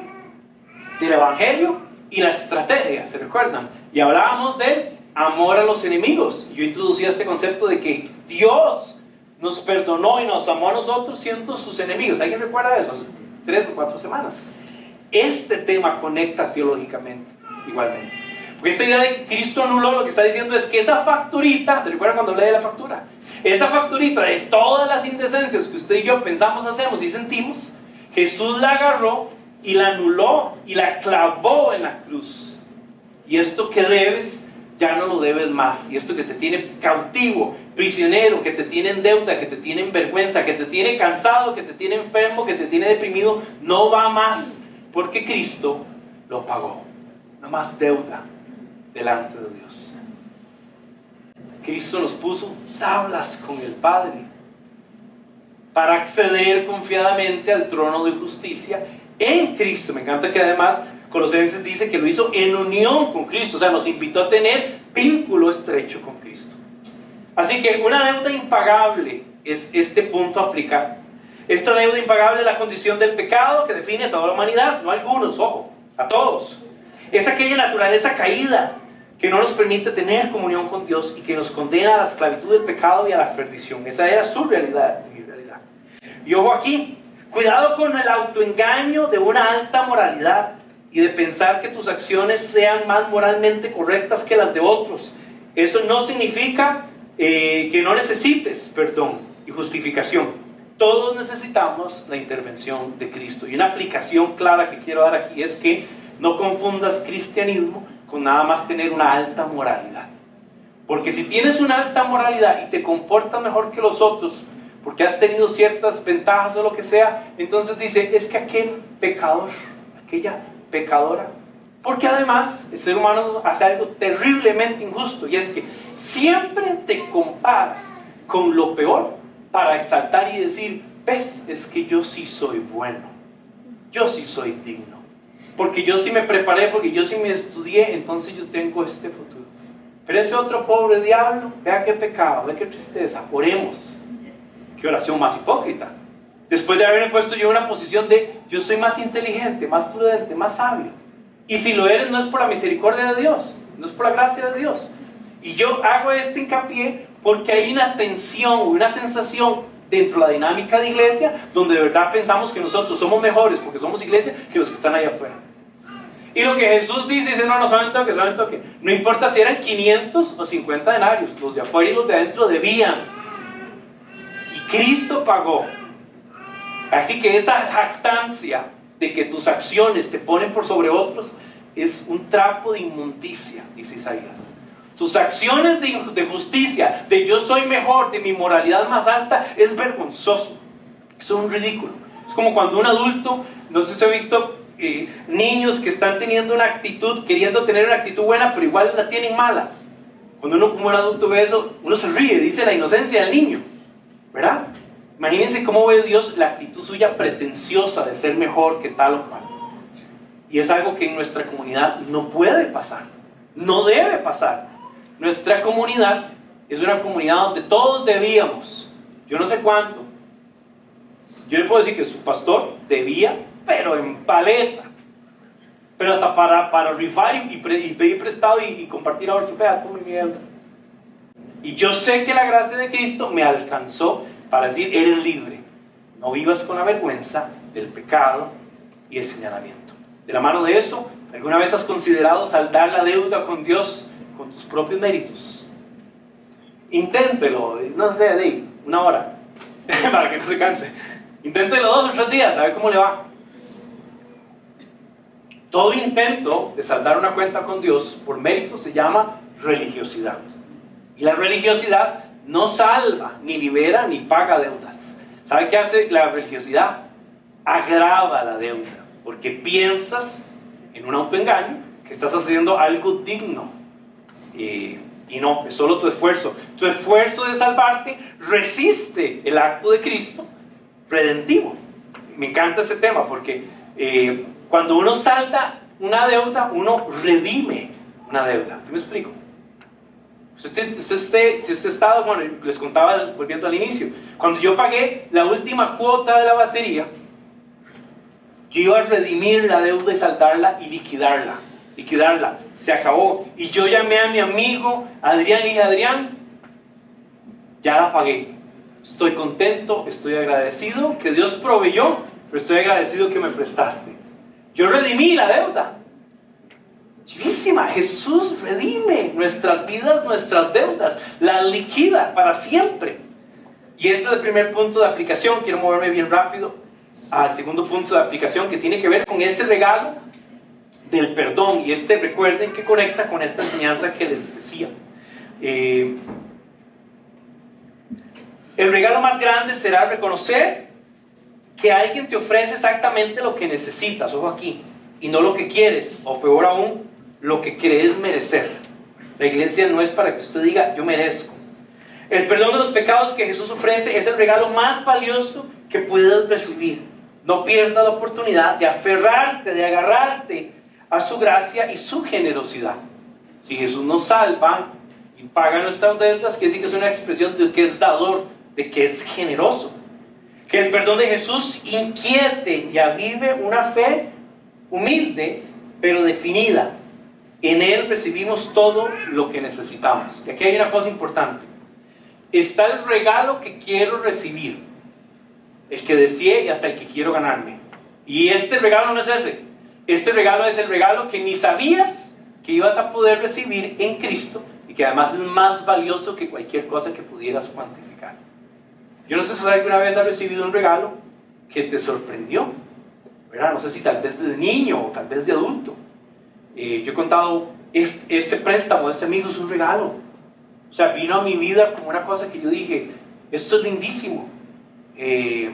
del Evangelio y la estrategia, ¿se recuerdan? Y hablábamos del amor a los enemigos. Yo introducía este concepto de que Dios nos perdonó y nos amó a nosotros siendo sus enemigos. ¿Alguien recuerda eso? Hace 3 o 4 semanas. Este tema conecta teológicamente, igualmente. Porque esta idea de que Cristo anuló, lo que está diciendo es que esa facturita, ¿se recuerdan cuando hablé de la factura? Esa facturita de todas las indecencias que usted y yo pensamos, hacemos y sentimos, Jesús la agarró y la anuló y la clavó en la cruz. Y esto que debes, ya no lo debes más. Y esto que te tiene cautivo, prisionero, que te tiene en deuda, que te tiene en vergüenza, que te tiene cansado, que te tiene enfermo, que te tiene deprimido, no va más, porque Cristo lo pagó. No más deuda delante de Dios. Cristo nos puso tablas con el Padre para acceder confiadamente al trono de justicia en Cristo. Me encanta que además Colosenses dice que lo hizo en unión con Cristo, o sea, nos invitó a tener vínculo estrecho con Cristo. Así que una deuda impagable es este punto a aplicar. Esta deuda impagable es la condición del pecado que define a toda la humanidad, no a algunos, ojo, a todos. Es aquella naturaleza caída que no nos permite tener comunión con Dios y que nos condena a la esclavitud del pecado y a la perdición. Esa era su realidad, mi realidad. Y ojo aquí, cuidado con el autoengaño de una alta moralidad y de pensar que tus acciones sean más moralmente correctas que las de otros. Eso no significa que no necesites perdón y justificación. Todos necesitamos la intervención de Cristo. Y una aplicación clara que quiero dar aquí es que no confundas cristianismo con nada más tener una alta moralidad. Porque si tienes una alta moralidad y te comportas mejor que los otros, porque has tenido ciertas ventajas o lo que sea, entonces dice, es que aquel pecador, aquella pecadora, porque además el ser humano hace algo terriblemente injusto, y es que siempre te comparas con lo peor para exaltar y decir, ves, es que yo sí soy bueno, yo sí soy digno, porque yo sí me preparé, porque yo sí me estudié, entonces yo tengo este futuro. Pero ese otro pobre diablo, vea qué pecado, vea qué tristeza. Oremos. Qué oración más hipócrita. Después de haberme puesto yo en una posición de yo soy más inteligente, más prudente, más sabio. Y si lo eres, no es por la misericordia de Dios, no es por la gracia de Dios. Y yo hago este hincapié porque hay una tensión, una sensación dentro de la dinámica de iglesia donde de verdad pensamos que nosotros somos mejores porque somos iglesia que los que están allá afuera. Y lo que Jesús dice, no, saben toque. No importa si eran 500 o 50 denarios, los de afuera y los de adentro debían. Y Cristo pagó. Así que esa jactancia de que tus acciones te ponen por sobre otros es un trapo de inmundicia, dice Isaías. Tus acciones de justicia, de yo soy mejor, de mi moralidad más alta, es vergonzoso. Es un ridículo. Es como cuando un adulto, no sé si usted ha visto niños que están teniendo una actitud, queriendo tener una actitud buena, pero igual la tienen mala. Cuando uno como un adulto ve eso, uno se ríe, dice la inocencia del niño, ¿verdad? Imagínense cómo ve Dios la actitud suya pretenciosa de ser mejor que tal o cual. Y es algo que en nuestra comunidad no puede pasar, no debe pasar. Nuestra comunidad es una comunidad donde todos debíamos, yo no sé cuánto. Yo le puedo decir que su pastor debía, pero en paleta. Pero hasta para rifar y pedir prestado y compartir a otro pedazo con mi deuda. Y yo sé que la gracia de Cristo me alcanzó para decir, eres libre. No vivas con la vergüenza del pecado y el señalamiento. De la mano de eso, ¿alguna vez has considerado saldar la deuda con Dios con tus propios méritos? Inténtelo, no sé, de una hora, para que no se canse. Inténtelo 2 o 3 días, a ver cómo le va. Todo intento de saldar una cuenta con Dios por mérito se llama religiosidad. Y la religiosidad no salva, ni libera, ni paga deudas. ¿Sabe qué hace la religiosidad? Agrava la deuda, porque piensas en un autoengaño que estás haciendo algo digno. Y no, es solo tu esfuerzo. Tu esfuerzo de salvarte resiste el acto de Cristo redentivo. Me encanta ese tema porque cuando uno salda una deuda, uno redime una deuda. ¿Sí me explico? Si usted estaba, bueno, les contaba volviendo al inicio, cuando yo pagué la última cuota de la batería, yo iba a redimir la deuda y saldarla y liquidarla. Se acabó. Y yo llamé a mi amigo Adrián y dije, Adrián, ya la pagué. Estoy contento, estoy agradecido que Dios proveyó, pero estoy agradecido que me prestaste. Yo redimí la deuda. Chivísima, Jesús redime nuestras vidas, nuestras deudas, las liquida para siempre. Y ese es el primer punto de aplicación. Quiero moverme bien rápido al segundo punto de aplicación que tiene que ver con ese regalo del perdón. Y recuerden que conecta con esta enseñanza que les decía. El regalo más grande será reconocer que alguien te ofrece exactamente lo que necesitas, ojo aquí, y no lo que quieres, o peor aún, lo que crees merecer. La iglesia no es para que usted diga, yo merezco. El perdón de los pecados que Jesús ofrece es el regalo más valioso que puedes recibir. No pierdas la oportunidad de aferrarte, de agarrarte a su gracia y su generosidad. Si Jesús nos salva y paga nuestras deudas, quiere decir que es una expresión de que es dador, de que es generoso. Que el perdón de Jesús inquiete y avive una fe humilde, pero definida. En Él recibimos todo lo que necesitamos. Y aquí hay una cosa importante. Está el regalo que quiero recibir, el que deseé y hasta el que quiero ganarme. Y este regalo no es ese. Este regalo es el regalo que ni sabías que ibas a poder recibir en Cristo y que además es más valioso que cualquier cosa que pudieras cuantificar. Yo no sé si alguna vez has recibido un regalo que te sorprendió, ¿verdad? No sé si tal vez de niño o tal vez de adulto. Yo he contado, este préstamo de este amigo es un regalo. O sea, vino a mi vida como una cosa que yo dije, esto es lindísimo. El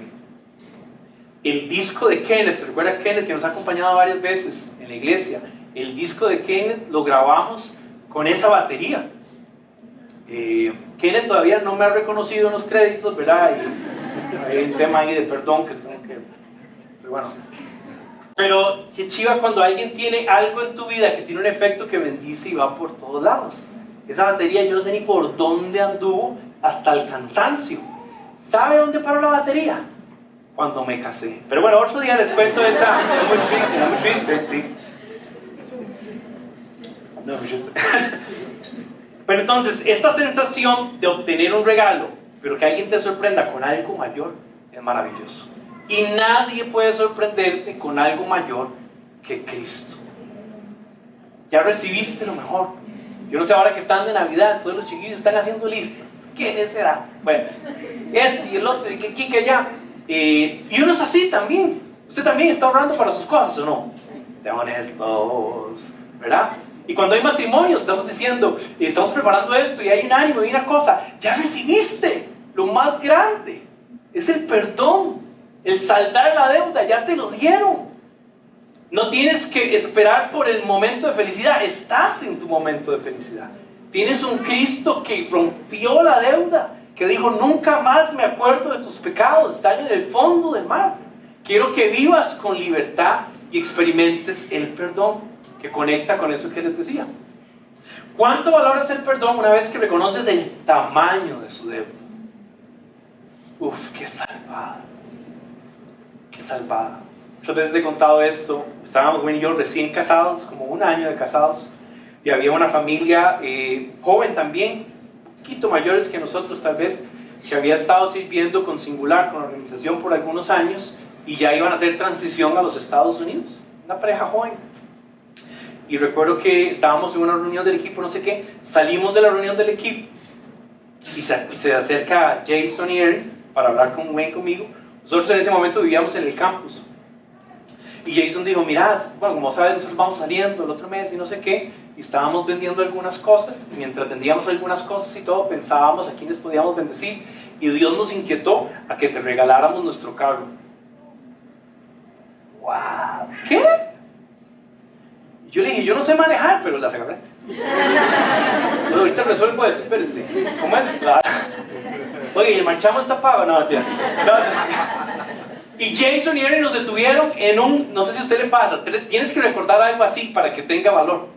disco de Kenneth, ¿se recuerda Kenneth que nos ha acompañado varias veces en la iglesia? El disco de Kenneth lo grabamos con esa batería. Kenneth todavía no me ha reconocido en los créditos, ¿verdad? Y hay un tema ahí de perdón que tengo que... Pero bueno. Pero qué chiva cuando alguien tiene algo en tu vida que tiene un efecto que bendice y va por todos lados. Esa batería yo no sé ni por dónde anduvo hasta el cansancio. ¿Sabe dónde paró la batería? Cuando me casé. Pero bueno, otro día les cuento esa. Es muy triste, sí. No, muy triste. Pero entonces, esta sensación de obtener un regalo, pero que alguien te sorprenda con algo mayor, es maravilloso. Y nadie puede sorprenderte con algo mayor que Cristo. Ya recibiste lo mejor. Yo no sé, ahora que están de Navidad, todos los chiquillos están haciendo listas. ¿Quién será? Bueno, este y el otro, y que aquí, que allá. Y uno es así también. Usted también está ahorrando para sus cosas, ¿o no? Sean honestos, ¿verdad? Y cuando hay matrimonios, estamos diciendo, estamos preparando esto, y hay un ánimo, y una cosa. Ya recibiste lo más grande. Es el perdón. El saldar la deuda, ya te lo dieron. No tienes que esperar por el momento de felicidad. Estás en tu momento de felicidad. Tienes un Cristo que rompió la deuda, que dijo, nunca más me acuerdo de tus pecados, están en el fondo del mar. Quiero que vivas con libertad y experimentes el perdón, que conecta con eso que les decía. ¿Cuánto valoras el perdón una vez que reconoces el tamaño de su deuda? Uf, qué salvada. Qué salvada. Muchas veces he contado esto. Estábamos Gwen y yo recién casados, como un año de casados, y había una familia joven también, un poquito mayores que nosotros tal vez, que había estado sirviendo con Singular, con la organización por algunos años, y ya iban a hacer transición a los Estados Unidos. Una pareja joven. Y recuerdo que estábamos en una reunión del equipo, no sé qué, salimos de la reunión del equipo, y se acerca Jason y Erin para hablar con Gwen conmigo. Nosotros en ese momento vivíamos en el campus. Y Jason dijo, mirad, bueno, como sabes, nosotros vamos saliendo el otro mes y no sé qué, y estábamos vendiendo algunas cosas, y mientras vendíamos algunas cosas y todo, pensábamos a quiénes podíamos bendecir, y Dios nos inquietó a que te regaláramos nuestro carro. ¡Wow! ¿Qué? Yo le dije, yo no sé manejar, pero las agarré. Pero ahorita resuelvo eso, espérense. ¿Cómo es? Oye, ¿el marchamo está pago? No, tía. Y Jason y Erin nos detuvieron en un, no sé si a usted le pasa, tienes que recordar algo así para que tenga valor.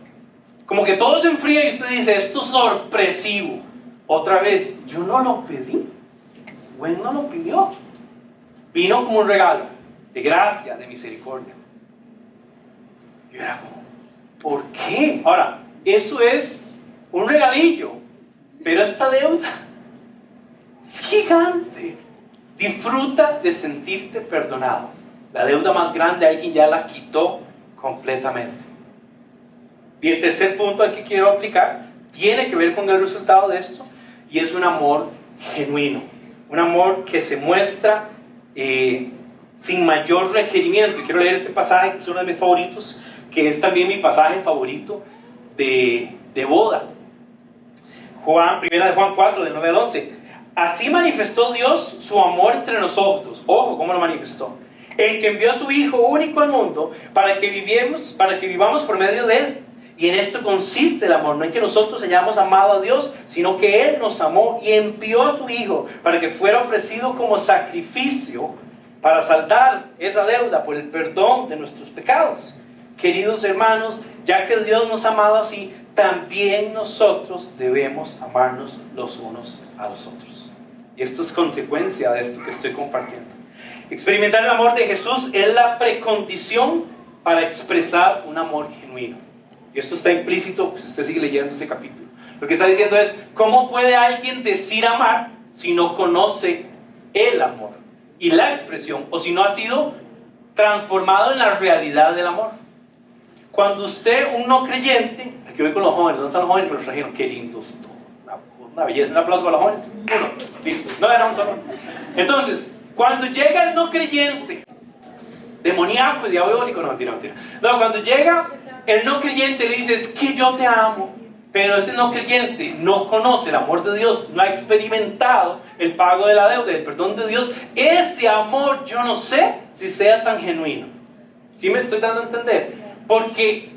Como que todo se enfría y usted dice, esto es sorpresivo. Otra vez, yo no lo pedí. Gwen no lo pidió. Vino como un regalo de gracia, de misericordia. Yo era como, ¿por qué? Ahora, eso es un regalillo, pero esta deuda es gigante. Disfruta de sentirte perdonado. La deuda más grande alguien ya la quitó completamente. Y el tercer punto al que quiero aplicar tiene que ver con el resultado de esto, y es un amor genuino, un amor que se muestra sin mayor requerimiento. Y quiero leer este pasaje que es uno de mis favoritos, que es también mi pasaje favorito de boda. Primera de Juan 4, del 9 al 11. Así manifestó Dios su amor entre nosotros. Ojo, ¿cómo lo manifestó? El que envió a su Hijo único al mundo para que vivamos por medio de Él. Y en esto consiste el amor, no en que nosotros hayamos amado a Dios, sino que Él nos amó y envió a su Hijo para que fuera ofrecido como sacrificio para saldar esa deuda por el perdón de nuestros pecados. Queridos hermanos, ya que Dios nos ha amado así, también nosotros debemos amarnos los unos a los otros. Y esto es consecuencia de esto que estoy compartiendo. Experimentar el amor de Jesús es la precondición para expresar un amor genuino. Y esto está implícito si usted sigue leyendo ese capítulo. Lo que está diciendo es, ¿cómo puede alguien decir amar si no conoce el amor y la expresión, o si no ha sido transformado en la realidad del amor? Cuando usted, un no creyente, aquí voy con los jóvenes, ¿dónde están los jóvenes que los trajeron? Qué lindos, una belleza, un aplauso para los jóvenes. Uno, listo, no era un solo. Entonces, cuando llega el no creyente, demoníaco y diabólico, no, mentira. No, cuando llega el no creyente, le dice, es que yo te amo, pero ese no creyente no conoce el amor de Dios, no ha experimentado el pago de la deuda, el perdón de Dios. Ese amor yo no sé si sea tan genuino. ¿Sí me estoy dando a entender? Porque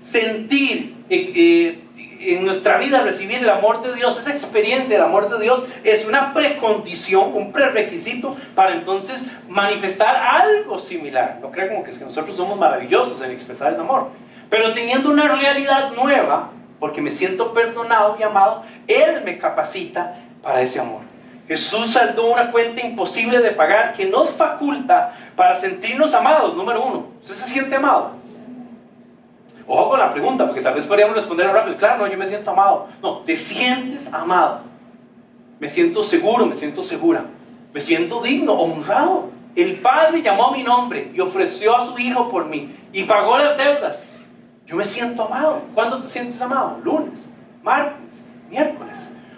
sentir en nuestra vida, recibir el amor de Dios, esa experiencia del amor de Dios es una precondición, un prerequisito para entonces manifestar algo similar. No creo como que es que nosotros somos maravillosos en expresar ese amor, pero teniendo una realidad nueva, porque me siento perdonado y amado, Él me capacita para ese amor. Jesús saldó una cuenta imposible de pagar que nos faculta para sentirnos amados. Número uno, ¿usted se siente amado? Ojo con la pregunta, porque tal vez podríamos responder rápido. Claro, no, yo me siento amado. No, te sientes amado. Me siento seguro, me siento segura. Me siento digno, honrado. El Padre llamó a mi nombre y ofreció a su Hijo por mí y pagó las deudas. Yo me siento amado. ¿Cuándo te sientes amado? Lunes, martes, miércoles.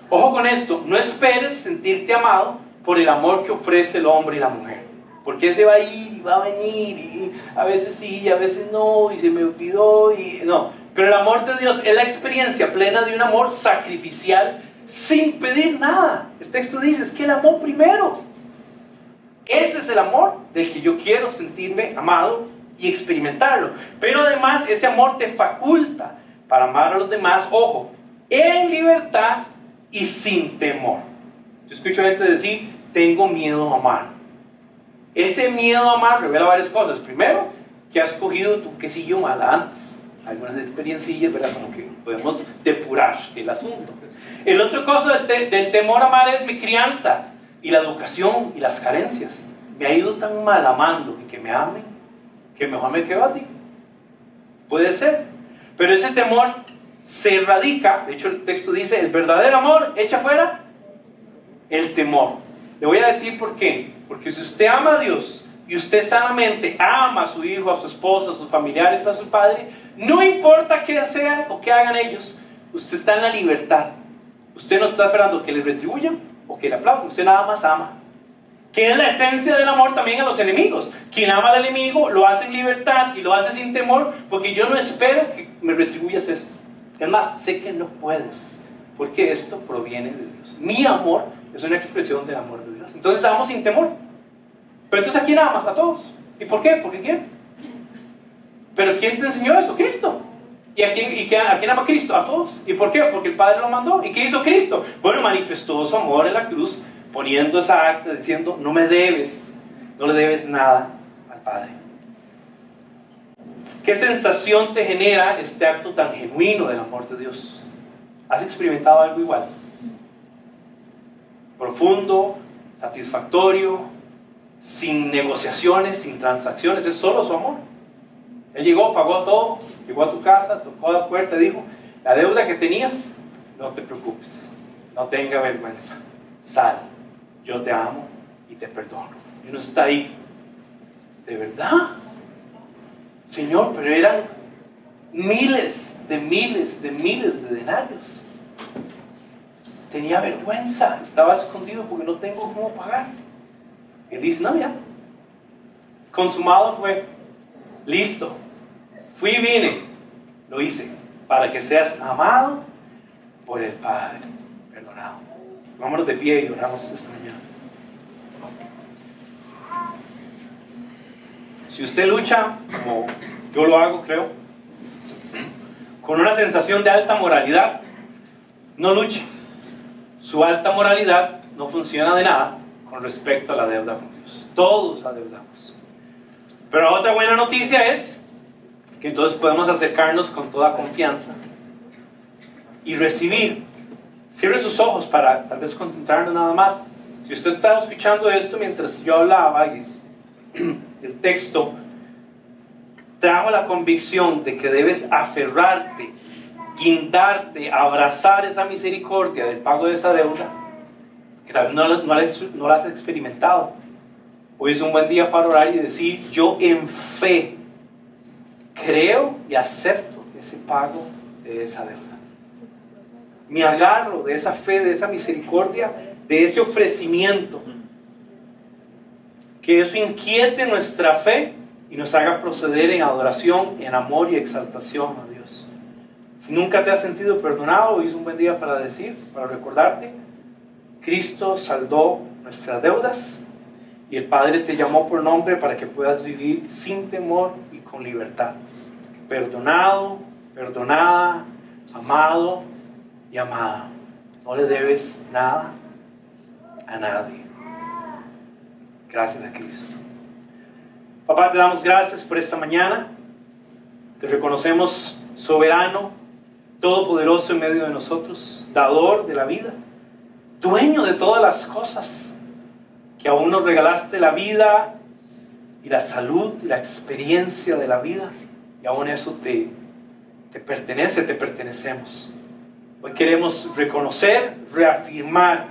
Ojo con esto, no esperes sentirte amado por el amor que ofrece el hombre y la mujer. Porque ese va a ir y va a venir, y a veces sí, y a veces no, y se me olvidó, y no. Pero el amor de Dios es la experiencia plena de un amor sacrificial sin pedir nada. El texto dice, es que Él amó primero. Ese es el amor del que yo quiero sentirme amado y experimentarlo. Pero además ese amor te faculta para amar a los demás, ojo, en libertad y sin temor. Yo escucho a gente decir, tengo miedo a amar. Ese miedo a amar revela varias cosas. Primero, que has cogido tu quesillo mal antes. algunas experiencias, ¿verdad? Como que podemos depurar el asunto. El otro cosa del temor a amar es mi crianza y la educación y las carencias. Me ha ido tan mal amando y que me amen, que mejor me quedo así. Puede ser. Pero ese temor se erradica, de hecho el texto dice, el verdadero amor echa fuera el temor. Le voy a decir por qué. Porque si usted ama a Dios y usted sanamente ama a su hijo, a su esposa, a sus familiares, a su padre, no importa qué sean o qué hagan ellos, usted está en la libertad. Usted no está esperando que le retribuyan o que le aplaudan, usted nada más ama. Que es la esencia del amor también a los enemigos. Quien ama al enemigo lo hace en libertad y lo hace sin temor, porque yo no espero que me retribuyas esto. Es más, sé que no puedes, porque esto proviene de Dios. Mi amor es una expresión del amor de Dios. Entonces amo sin temor. Pero entonces ¿a quién amas? A todos. ¿Y por qué? Porque ¿quién? ¿Pero quién te enseñó eso? Cristo. ¿Y a quién ama Cristo? A todos. ¿Y por qué? Porque el Padre lo mandó. ¿Y qué hizo Cristo? Bueno, manifestó su amor en la cruz, poniendo esa acta diciendo, no me debes, no le debes nada al Padre. ¿Qué sensación te genera este acto tan genuino del amor de Dios? ¿Has experimentado algo igual? Profundo, satisfactorio, sin negociaciones, sin transacciones, es solo su amor. Él llegó, pagó todo, llegó a tu casa, tocó la puerta y dijo, la deuda que tenías, no te preocupes, no tenga vergüenza, sal, yo te amo y te perdono. Y uno está ahí, ¿de verdad? Señor, pero eran miles de denarios. Tenía vergüenza, estaba escondido porque no tengo cómo pagar. Él dice, no, ya, consumado fue, listo, fui y vine, lo hice, para que seas amado por el Padre, perdonado. Vámonos de pie y oramos esta mañana. Si usted lucha, como yo lo hago, creo, con una sensación de alta moralidad, no luche. Su alta moralidad no funciona de nada con respecto a la deuda con Dios. Todos adeudamos. Pero la otra buena noticia es que entonces podemos acercarnos con toda confianza y recibir. Cierre sus ojos para tal vez concentrarnos nada más. Si usted estaba escuchando esto mientras yo hablaba y el texto trajo la convicción de que debes aferrarte, guindarte, abrazar esa misericordia del pago de esa deuda, que tal vez no la has experimentado. Hoy es un buen día para orar y decir, yo en fe creo y acepto ese pago de esa deuda. Me agarro de esa fe, de esa misericordia, de ese ofrecimiento. Que eso inquiete nuestra fe y nos haga proceder en adoración, en amor y exaltación a Dios. Si nunca te has sentido perdonado, hoy es un buen día para decir, para recordarte, Cristo saldó nuestras deudas y el Padre te llamó por nombre para que puedas vivir sin temor y con libertad. Perdonado, perdonada, amado y amada. No le debes nada a nadie. Gracias a Cristo. Papá, te damos gracias por esta mañana. Te reconocemos soberano, todopoderoso en medio de nosotros, dador de la vida, dueño de todas las cosas, que aún nos regalaste la vida y la salud y la experiencia de la vida, y aún eso te pertenece, te pertenecemos. Hoy queremos reconocer, reafirmar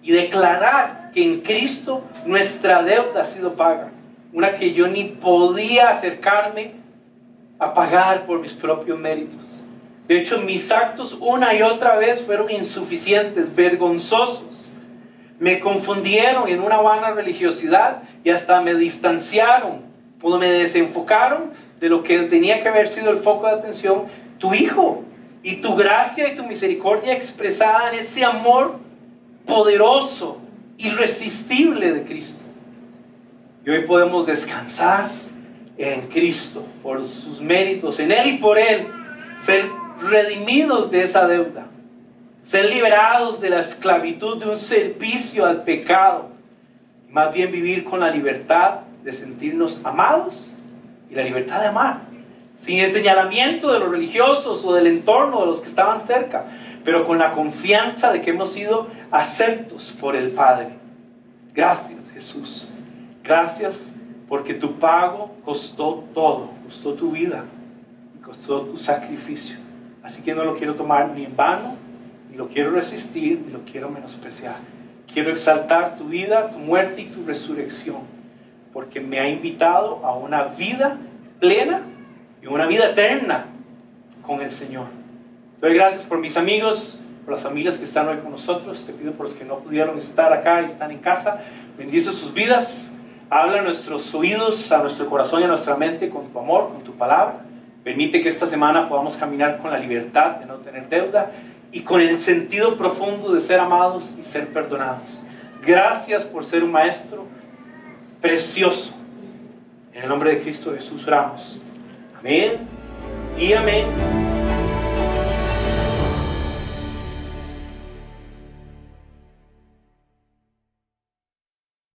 y declarar que en Cristo nuestra deuda ha sido paga, una que yo ni podía acercarme a pagar por mis propios méritos. De hecho, mis actos una y otra vez fueron insuficientes, vergonzosos. Me confundieron en una vana religiosidad y hasta me distanciaron, o me desenfocaron de lo que tenía que haber sido el foco de atención, tu Hijo, y tu gracia y tu misericordia expresada en ese amor poderoso, irresistible de Cristo. Y hoy podemos descansar en Cristo, por sus méritos, en Él y por Él, ser redimidos de esa deuda, ser liberados de la esclavitud de un servicio al pecado, más bien vivir con la libertad de sentirnos amados y la libertad de amar, sin el señalamiento de los religiosos o del entorno de los que estaban cerca, pero con la confianza de que hemos sido aceptos por el Padre. Gracias, Jesús. Gracias porque tu pago costó todo, costó tu vida, costó tu sacrificio. Así que no lo quiero tomar ni en vano, ni lo quiero resistir, ni lo quiero menospreciar. Quiero exaltar tu vida, tu muerte y tu resurrección, porque me ha invitado a una vida plena y una vida eterna con el Señor. Doy gracias por mis amigos, por las familias que están hoy con nosotros. Te pido por los que no pudieron estar acá y están en casa. Bendice sus vidas. Habla a nuestros oídos, a nuestro corazón y a nuestra mente con tu amor, con tu palabra. Permite que esta semana podamos caminar con la libertad de no tener deuda y con el sentido profundo de ser amados y ser perdonados. Gracias por ser un maestro precioso. En el nombre de Cristo Jesús oramos. Amén y amén.